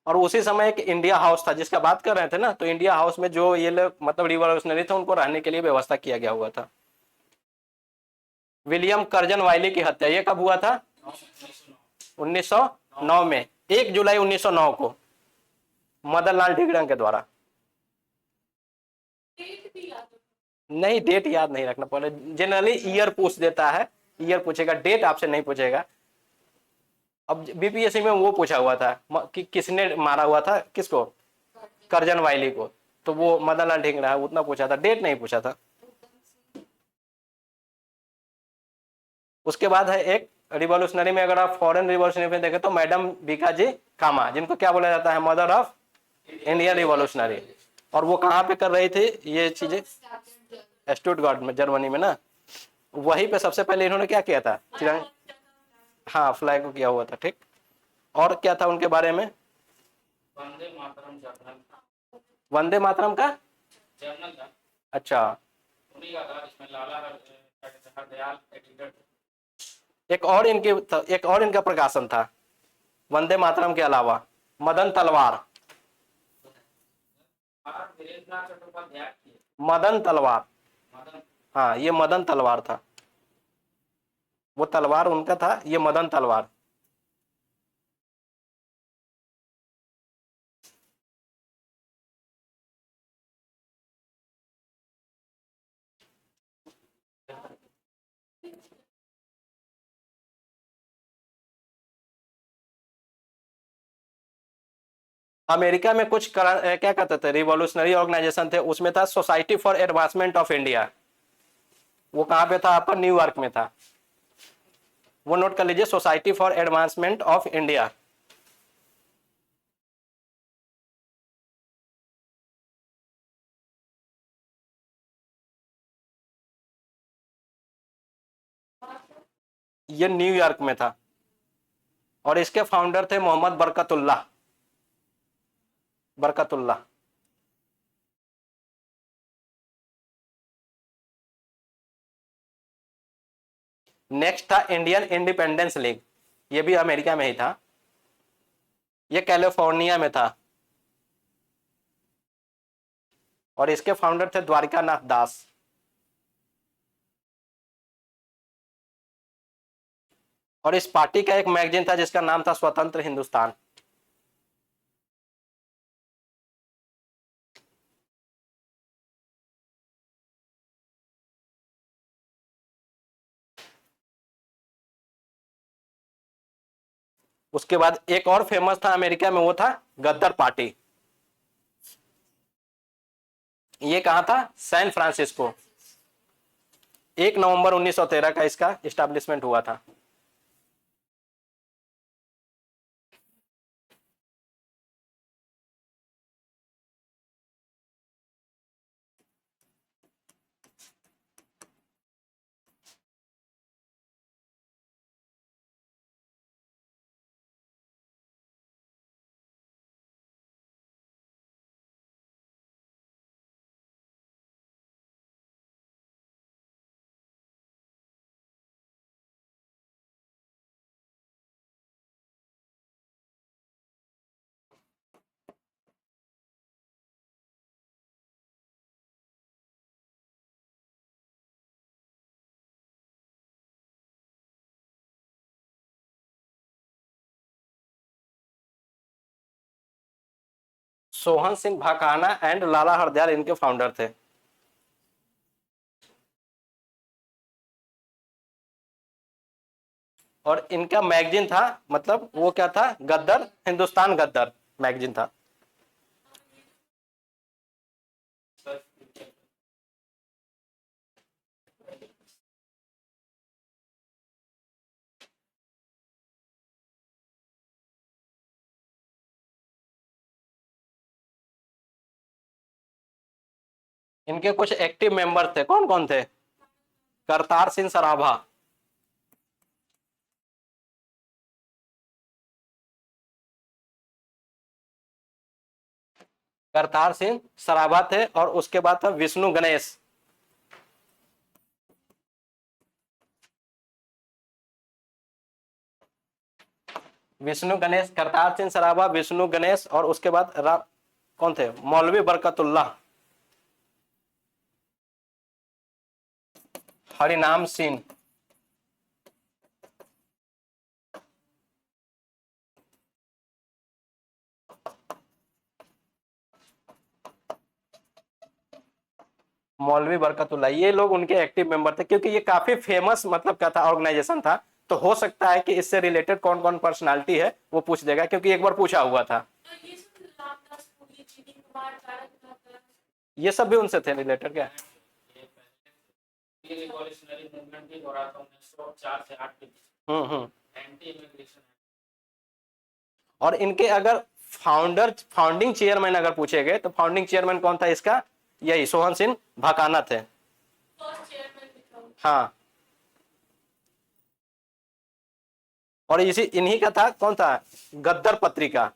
और उसी समय एक इंडिया हाउस था जिसका बात कर रहे थे ना, तो इंडिया हाउस में जो ये लोग मतलब रिवॉल्यूशनरी थे, उनको रहने के लिए व्यवस्था किया गया हुआ था। विलियम कर्जन वाइली की हत्या ये कब हुआ था, 1909 में, 1 जुलाई 1909 को, मदन लाल ढींगरा के द्वारा। डेट भी याद हो। नहीं, डेट याद नहीं रखना पड़े, जनरली ईयर पूछ देता है, ईयर पूछेगा, डेट आपसे नहीं पूछेगा। अब बीपीएससी में वो पूछा हुआ था कि किसने मारा हुआ था, किसको, कर्जन वाइली को, तो वो मदन लाल ढींगरा है, उतना पूछा था, डेट नहीं पूछा था। उसके बाद है एक रिवॉल्यूशनरी में, अगर आप फॉरेन रिवॉल्यूशनरी में देखें तो मैडम बीकाजी कामा, जिनको क्या बोला जाता है, मदर ऑफ इंडियन रिवॉल्यूशनरी। और वो कहाँ पे कर रही थी ये चीजें, स्टुटगार्ट में, जर्मनी में ना। वहीं पे सबसे पहले इन्होंने क्या किया था, तिरंगा, हाँ, फ्लैग को किया हुआ था, ठीक। और क्या था उनके बारे में, वंदे मातरम जर्नल, वंदे मातरम का, जर्नल था, अच्छा। उन्हीं का था, इसमें लाला हरदयाल एडिटर। एक और इनका प्रकाशन था, वंदे मातरम के अलावा मदन तलवार, और वीरेंद्रनाथ चट्टोपाध्याय की मदन तलवार, मदन हाँ ये मदन तलवार था, वो तलवार उनका था, ये मदन तलवार। अमेरिका में कुछ क्या कहते थे रिवॉल्यूशनरी ऑर्गेनाइजेशन थे, उसमें था society for advancement of India. वो कहाँ पे था आपका, न्यूयॉर्क में था। वो नोट कर लीजिए, society for advancement of India. ये न्यूयॉर्क में था और इसके फाउंडर थे मोहम्मद बरकतुल्लाह, बरकतुल्लाह। नेक्स्ट था इंडियन इंडिपेंडेंस लीग, ये भी अमेरिका में ही था, ये कैलिफोर्निया में था और इसके फाउंडर थे द्वारिकानाथ दास। और इस पार्टी का एक मैगजीन था जिसका नाम था स्वतंत्र हिंदुस्तान। उसके बाद एक और फेमस था अमेरिका में, वो था गद्दर पार्टी। ये कहां था, सैन फ्रांसिस्को। 1 नवंबर 1913 का इसका एस्टैब्लिशमेंट हुआ था। सोहन सिंह भाकाना एंड लाला हरदयाल इनके फाउंडर थे। और इनका मैगजीन था, मतलब वो क्या था, गद्दर हिंदुस्तान गद्दर मैगजीन था। इनके कुछ एक्टिव मेंबर थे, कौन कौन थे, करतार सिंह सराभा, करतार सिंह सराभा थे। और उसके बाद था विष्णु गणेश, विष्णु गणेश, करतार सिंह सराभा, विष्णु गणेश। और उसके बाद कौन थे, मौलवी बरकतुल्लाह, हरिनाम सिंह, मौलवी बरकतुल्लाह, ये लोग उनके एक्टिव मेंबर थे। क्योंकि ये काफी फेमस मतलब क्या था, ऑर्गेनाइजेशन था। तो हो सकता है कि इससे रिलेटेड कौन कौन पर्सनालिटी है वो पूछ देगा, क्योंकि एक बार पूछा हुआ था। तो ये सब रामदास पुरी, जीडी कुमार, तारक मेहता, ये सब भी उनसे थे रिलेटेड क्या। ये रिवॉल्यूशनरी मूवमेंट भी हो रहा था 1904 से 8 के बीच, एंटी इमिग्रेशन। और इनके अगर फाउंडिंग चेयरमैन अगर पूछे गए तो फाउंडिंग चेयरमैन कौन था इसका, यही सोहन सिंह भाकाना थे। फर्स्ट चेयरमैन लिखा हुआ। हाँ, और इसी इन्हीं का था कौन था, गद्दर पत्रिका,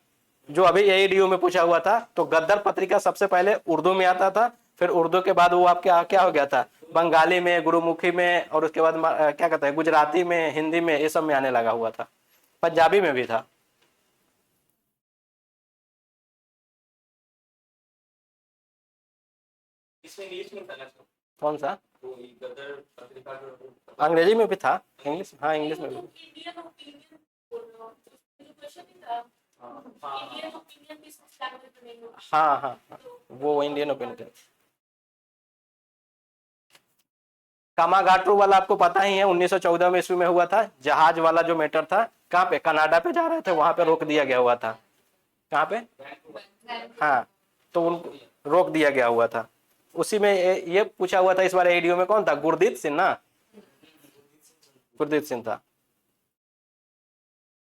जो अभी एईडीयू में पूछा हुआ था। तो गद्दर पत्रिका सबसे पहले उर्दू में आता था, फिर उर्दू के बाद वो आपके क्या हो गया था, बंगाली में, गुरुमुखी में, और उसके बाद क्या कहते हैं गुजराती में, हिंदी में, ये सब में आने लगा हुआ था, पंजाबी में भी था। इसमें इंग्लिश में था ना इसको? कौन सा? तो ये गदर पत्रिका जो अंग्रेजी में भी था, इंग्लिश, हाँ इंग्लिश में भी। इंडियन ओपिनियन बोल रहा हूँ, जो क्वेश्चन नहीं था, इंडियन ओपिनियन किस लैंग्वेज में नहीं हाँ हाँ हाँ, वो इंडियन ओपिनियन। कामागाट्रू वाला आपको पता ही है, 1914 में ईस्वी में हुआ था। जहाज वाला जो मैटर था, कहाँ पे, कनाडा पे जा रहे थे, वहां पे रोक दिया गया हुआ था। कहाँ पे? हाँ, तो उनको रोक दिया गया हुआ था। उसी में ये पूछा हुआ था इस बार एडीओ में, कौन था? गुरदीप सिंह ना, गुरदीप सिंह था।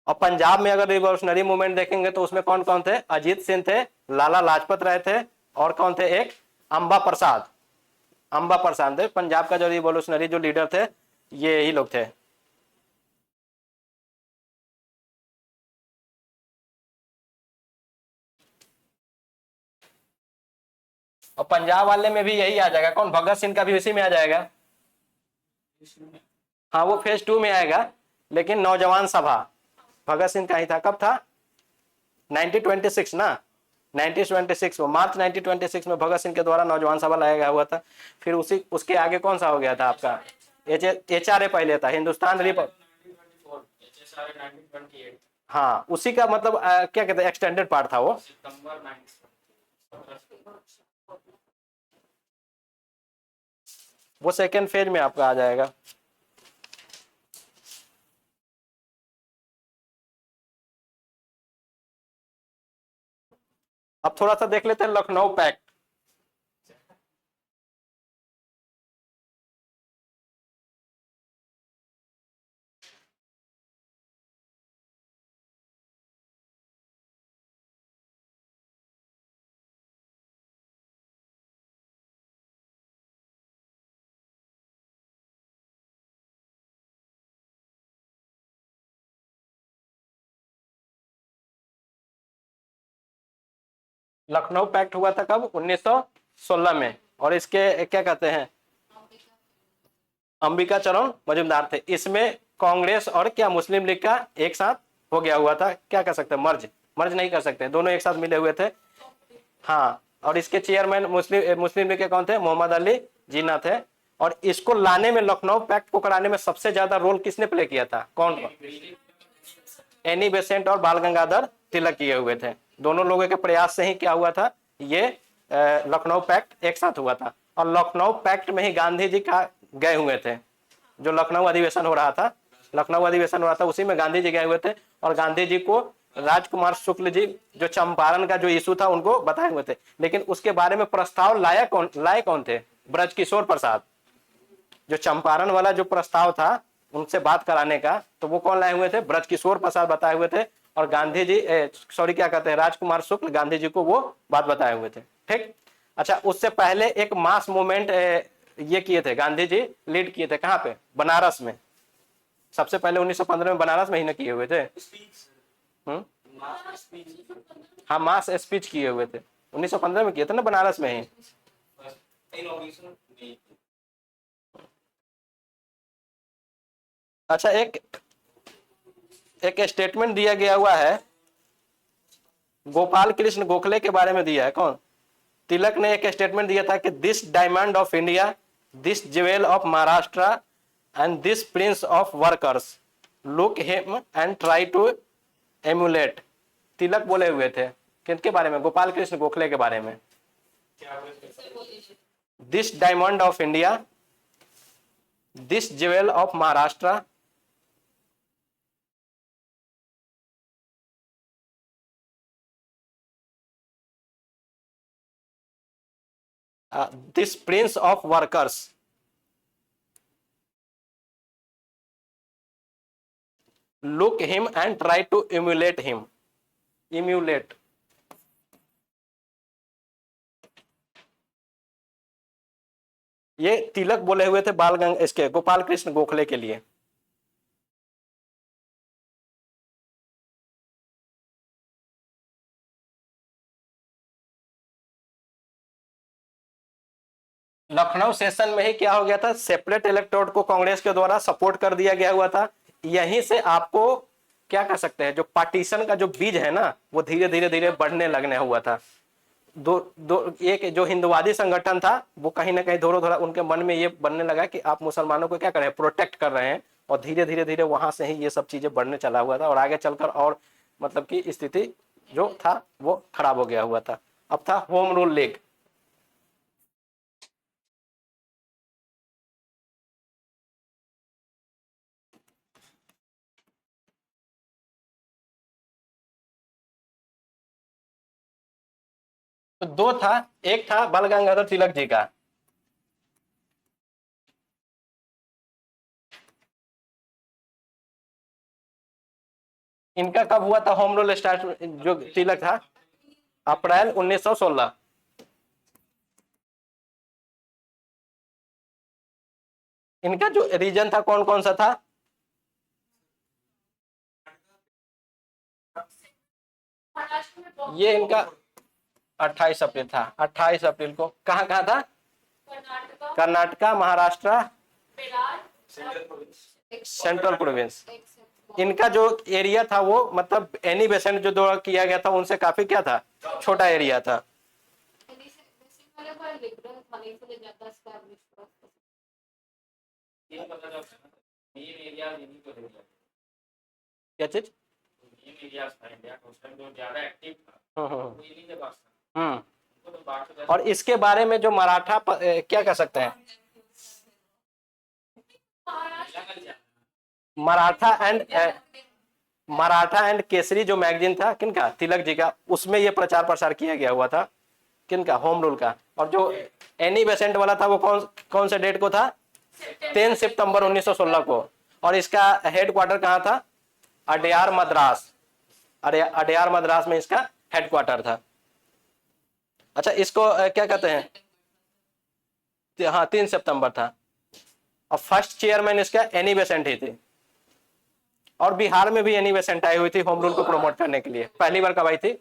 और पंजाब में अगर रिवॉल्यूशनरी मूवमेंट देखेंगे तो उसमें कौन कौन थे? अजीत सिंह थे, लाला लाजपत राय थे, और कौन थे? एक अंबा प्रसाद। अंबा प्रसाद थे पंजाब का जो रिवॉल्यूशनरी जो लीडर थे, ये ही लोग थे। और पंजाब वाले में भी यही आ जाएगा, कौन? भगत सिंह का भी इसी में आ जाएगा। हाँ, वो फेज 2 में आएगा, लेकिन नौजवान सभा भगत सिंह का ही था। कब था? 1926 ना, 1926 को, मार्च 1926 में भगत सिंह के द्वारा नौजवान सभा लाया गया हुआ था। फिर उसी उसके आगे कौन सा हो गया था आपका? HRA पहले था, हिंदुस्तान हाँ, उसी का मतलब क्या कहते हैं, एक्सटेंडेड पार्ट था वो। वो सेकेंड फेज में आपका आ जाएगा। अब थोड़ा सा देख लेते हैं लखनऊ पैक्ट। लखनऊ पैक्ट हुआ था कब? 1916 में। और इसके क्या कहते हैं, अंबिका चरण मजूमदार थे। इसमें कांग्रेस और क्या मुस्लिम लीग का एक साथ हो गया हुआ था, क्या कर सकते हैं, मर्ज नहीं कर सकते, दोनों एक साथ मिले हुए थे। हाँ, और इसके चेयरमैन मुस्लिम लीग के कौन थे? मोहम्मद अली जिन्ना थे। और इसको लाने में, लखनऊ पैक्ट को कराने में सबसे ज्यादा रोल किसने प्ले किया था? कौन? एनी बेसेंट और बाल गंगाधर तिलक किए हुए थे। दोनों लोगों के प्रयास से ही क्या हुआ था, ये लखनऊ पैक्ट एक साथ हुआ था। और लखनऊ पैक्ट में ही गांधी जी का गए हुए थे। जो लखनऊ अधिवेशन हो रहा था, उसी में गांधी जी गए हुए थे। और गांधी जी को राजकुमार शुक्ल जी, जो चंपारण का जो इशू था, उनको बताए हुए थे। लेकिन उसके बारे में प्रस्ताव लाए कौन थे? ब्रजकिशोर प्रसाद। जो चंपारण वाला जो प्रस्ताव था उनसे बात कराने का, तो वो कौन लाए हुए थे? ब्रजकिशोर प्रसाद बताए हुए थे। और गांधी जी क्या कहते हैं, राजकुमार शुक्ल गांधी जी को वो बात बताए हुए थे। ठीक। अच्छा, उससे पहले एक मास मूवमेंट ये किए थे, गांधी जी लीड किए थे। कहाँ पे? बनारस में। सबसे पहले 1915 में बनारस में ही न किए हुए थे। हाँ, मास स्पीच किए हुए थे, 1915 में किए थे ना, बनारस में ही। अच्छा, एक स्टेटमेंट दिया गया हुआ है, गोपाल कृष्ण गोखले के बारे में दिया है। कौन? तिलक ने एक स्टेटमेंट दिया था कि this diamond of India, this jewel of Maharashtra and this prince of workers, look him and try to emulate. Tilak बोले हुए थे किसके बारे में? गोपाल कृष्ण गोखले के बारे में। This diamond of India, this jewel of Maharashtra, this prince of workers, look him and try to emulate him. Emulate. ये तिलक बोले हुए थे इसके गोपाल कृष्ण गोखले के लिए। लखनऊ सेशन में ही क्या हो गया था, सेपरेट इलेक्टोरेट को कांग्रेस के द्वारा सपोर्ट कर दिया गया हुआ था। यहीं से आपको क्या कह सकते हैं, जो पार्टीशन का जो बीज है ना, वो धीरे धीरे बढ़ने लगने हुआ था। दो दो एक जो हिंदुवादी संगठन था वो कहीं ना कहीं थोड़ा थोड़ा उनके मन में ये बनने लगा कि आप मुसलमानों को क्या कर रहे हैं, प्रोटेक्ट कर रहे हैं। और धीरे धीरे धीरे वहां से ही ये सब चीजें बढ़ने चला हुआ था और आगे चलकर और मतलब कि स्थिति जो था वो खराब हो गया हुआ था। अब था होम रूल लीग। तो दो था, एक था बाल गंगाधर तिलक जी का, इनका कब हुआ था होम रूल स्टार्ट जो तिलक था, अप्रैल 1916। इनका जो रीजन था कौन कौन सा था, महाराष्ट्र में बहुत, ये इनका 28 अप्रैल था, 28 अप्रैल को कहाँ कहाँ था, कर्नाटका, कर्नाटका, महाराष्ट्र, बेलार, सेंट्रल प्रोविंस। इनका जो एरिया था वो मतलब एनी बेसेंट जो द्वारा किया गया था उनसे काफी क्या था, छोटा एरिया था। ये पता चल मेन एरिया यही तो है। क्या चीज, मेन एरिया था इंडिया का उस टाइम जो ज्यादा एक्टिव था वो इन्हीं के पास था। उनको तो बाहर से और इसके बारे में जो मराठा क्या कह सकते हैं, मराठा एंड केसरी जो मैगजीन था किनका, तिलक जी का, उसमें ये प्रचार प्रसार किया गया हुआ था किनका, होम रूल का। और जो एनी बेसेंट वाला था वो कौन कौन से डेट को था, 10 सितंबर 1916 को। और इसका हेडक्वार्टर कहाँ था, अडयार मद्रास, अरे अडयार मद्रास में इसका हेडक्वार्टर था। अच्छा इसको क्या कहते हैं, हाँ 3 सितंबर था। और फर्स्ट चेयरमैन इसका एनी बेसेंट ही थी। और बिहार में भी एनी बेसेंट आई हुई थी होम रूल को प्रमोट करने के लिए। पहली बार कब आई थी,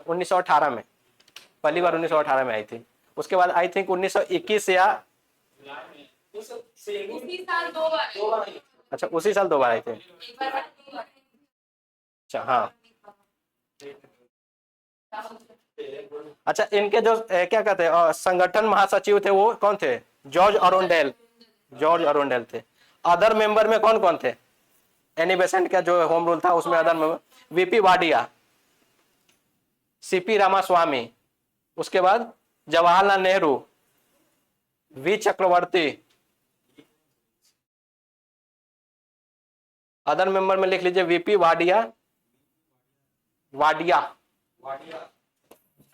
1918 में, पहली बार 1918 में आई थी। उसके बाद आई थिंक 1921 या उसी साल 2 बार, अच्छा उसी साल 2 बार आई थी। एक बार 2 बार। अच्छा हाँ। अच्छा इनके जो क्या कहते हैं संगठन महासचिव थे वो कौन थे, जॉर्ज अरुंडेल, जॉर्ज अरुंडेल थे। अदर मेंबर में कौन कौन थे, एनी बेसेंट का जो होम रूल था उसमें other member, VP Wadia, CP Ramaswamy, उसके बाद Jawaharlal Nehru, V Chakravarti. Other member में लिख लीजिए VP Wadia, Wadia,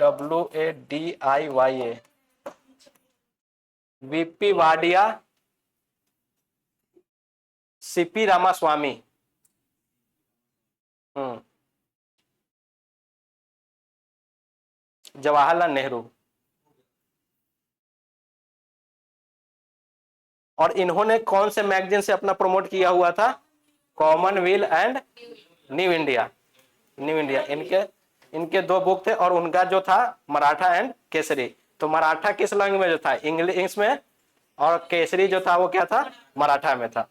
WADIYA, VP Wadia, CP Ramaswamy, Jawaharlal Nehru. और इन्होंने कौन से मैगजीन से अपना प्रमोट किया हुआ था, Commonwealth and new India, new India. इनके इनके 2 बुक थे और उनका जो था मराठा एंड केसरी। तो मराठा किस लैंग्वेज में था, इंग्लिश में, और केसरी जो था वो क्या था, मराठा में था।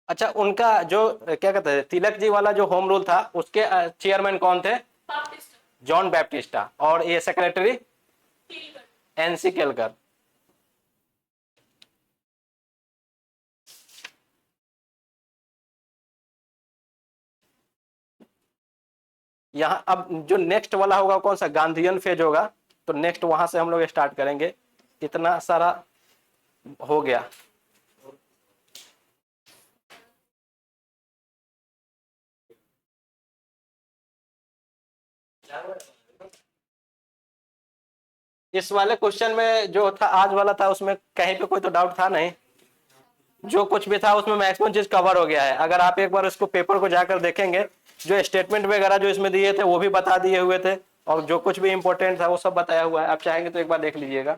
अच्छा उनका जो क्या कहते हैं तिलक जी वाला जो होम रूल था उसके चेयरमैन कौन थे, बाप्टिस्ट, जॉन बैप्टिस्टा। और ये सेक्रेटरी टीलकर, एनसी केलकर। यहाँ अब जो नेक्स्ट वाला होगा कौन सा, गांधीयन फेज होगा। तो नेक्स्ट वहां से हम लोग स्टार्ट करेंगे। इतना सारा हो गया। इस वाले क्वेश्चन में जो था आज वाला था उसमें कहीं पे कोई तो डाउट था नहीं, जो कुछ भी था उसमें मैक्सिमम चीज कवर हो गया है। अगर आप एक बार उसको पेपर को जाकर देखेंगे, जो स्टेटमेंट वगैरह जो इसमें दिए थे वो भी बता दिए हुए थे, और जो कुछ भी इंपॉर्टेंट था वो सब बताया हुआ है। आप चाहेंगे तो एक बार देख लीजिएगा।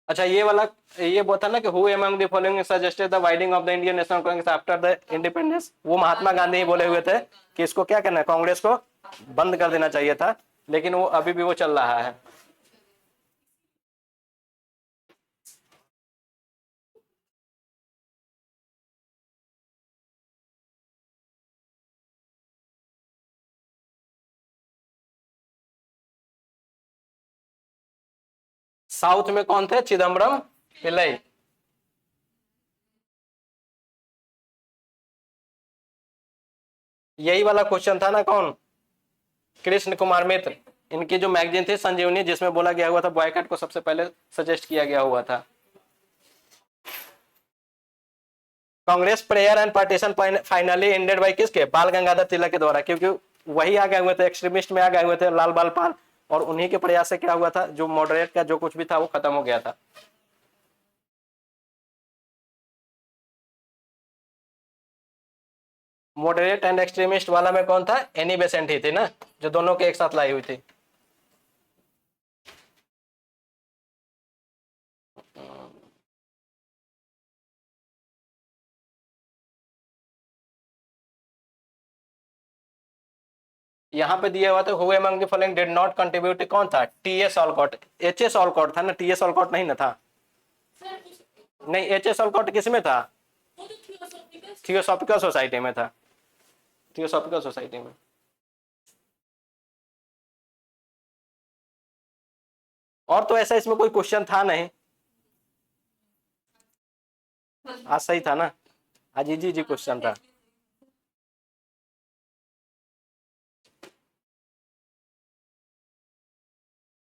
अच्छा ये वाला, ये वो था ना कि who among the following suggested the winding of the Indian National Congress after the independence, वो महात्मा गांधी ही बोले हुए थे कि इसको क्या करना है, कांग्रेस को बंद कर देना चाहिए था, लेकिन वो अभी भी वो चल रहा है। साउथ में कौन थे, चिदम्बरम पिल्लई। यही वाला क्वेश्चन था ना, कौन, कृष्ण कुमार मित्र, इनकी जो मैगजीन थी संजीवनी, जिसमें बोला गया हुआ था बॉयकॉट को सबसे पहले सजेस्ट किया गया हुआ था। Congress prayer and partition finally ended by किसके, बाल गंगाधर तिलक के द्वारा, क्योंकि वही आ गए हुए थे, एक्सट्रीमिस्ट में आ गए हुए थे लाल बाल पाल, और उन्हीं के प्रयास से क्या हुआ था, जो मॉडरेट का जो कुछ भी था वो खत्म हो गया था। मॉडरेट एंड एक्सट्रीमिस्ट वाला में कौन था, एनी बेसेंट ही थी ना, जो दोनों के एक साथ लाई हुई थी। यहाँ पे दिया हुआ था who among the following did not contribute, कौन था, टीएस ऑलकॉट, एचएस ऑलकॉट था ना, टीएस ऑलकॉट नहीं ना था। सर कुछ नहीं, एचएस ऑलकॉट किस में था, वो तो थियोसॉफिकल थियोसॉफिकल सोसाइटी में था, थियोसॉफिकल सोसाइटी में। और तो ऐसा इसमें कोई क्वेश्चन था नहीं, आज सही था ना, आज इजी क्वेश्चन था।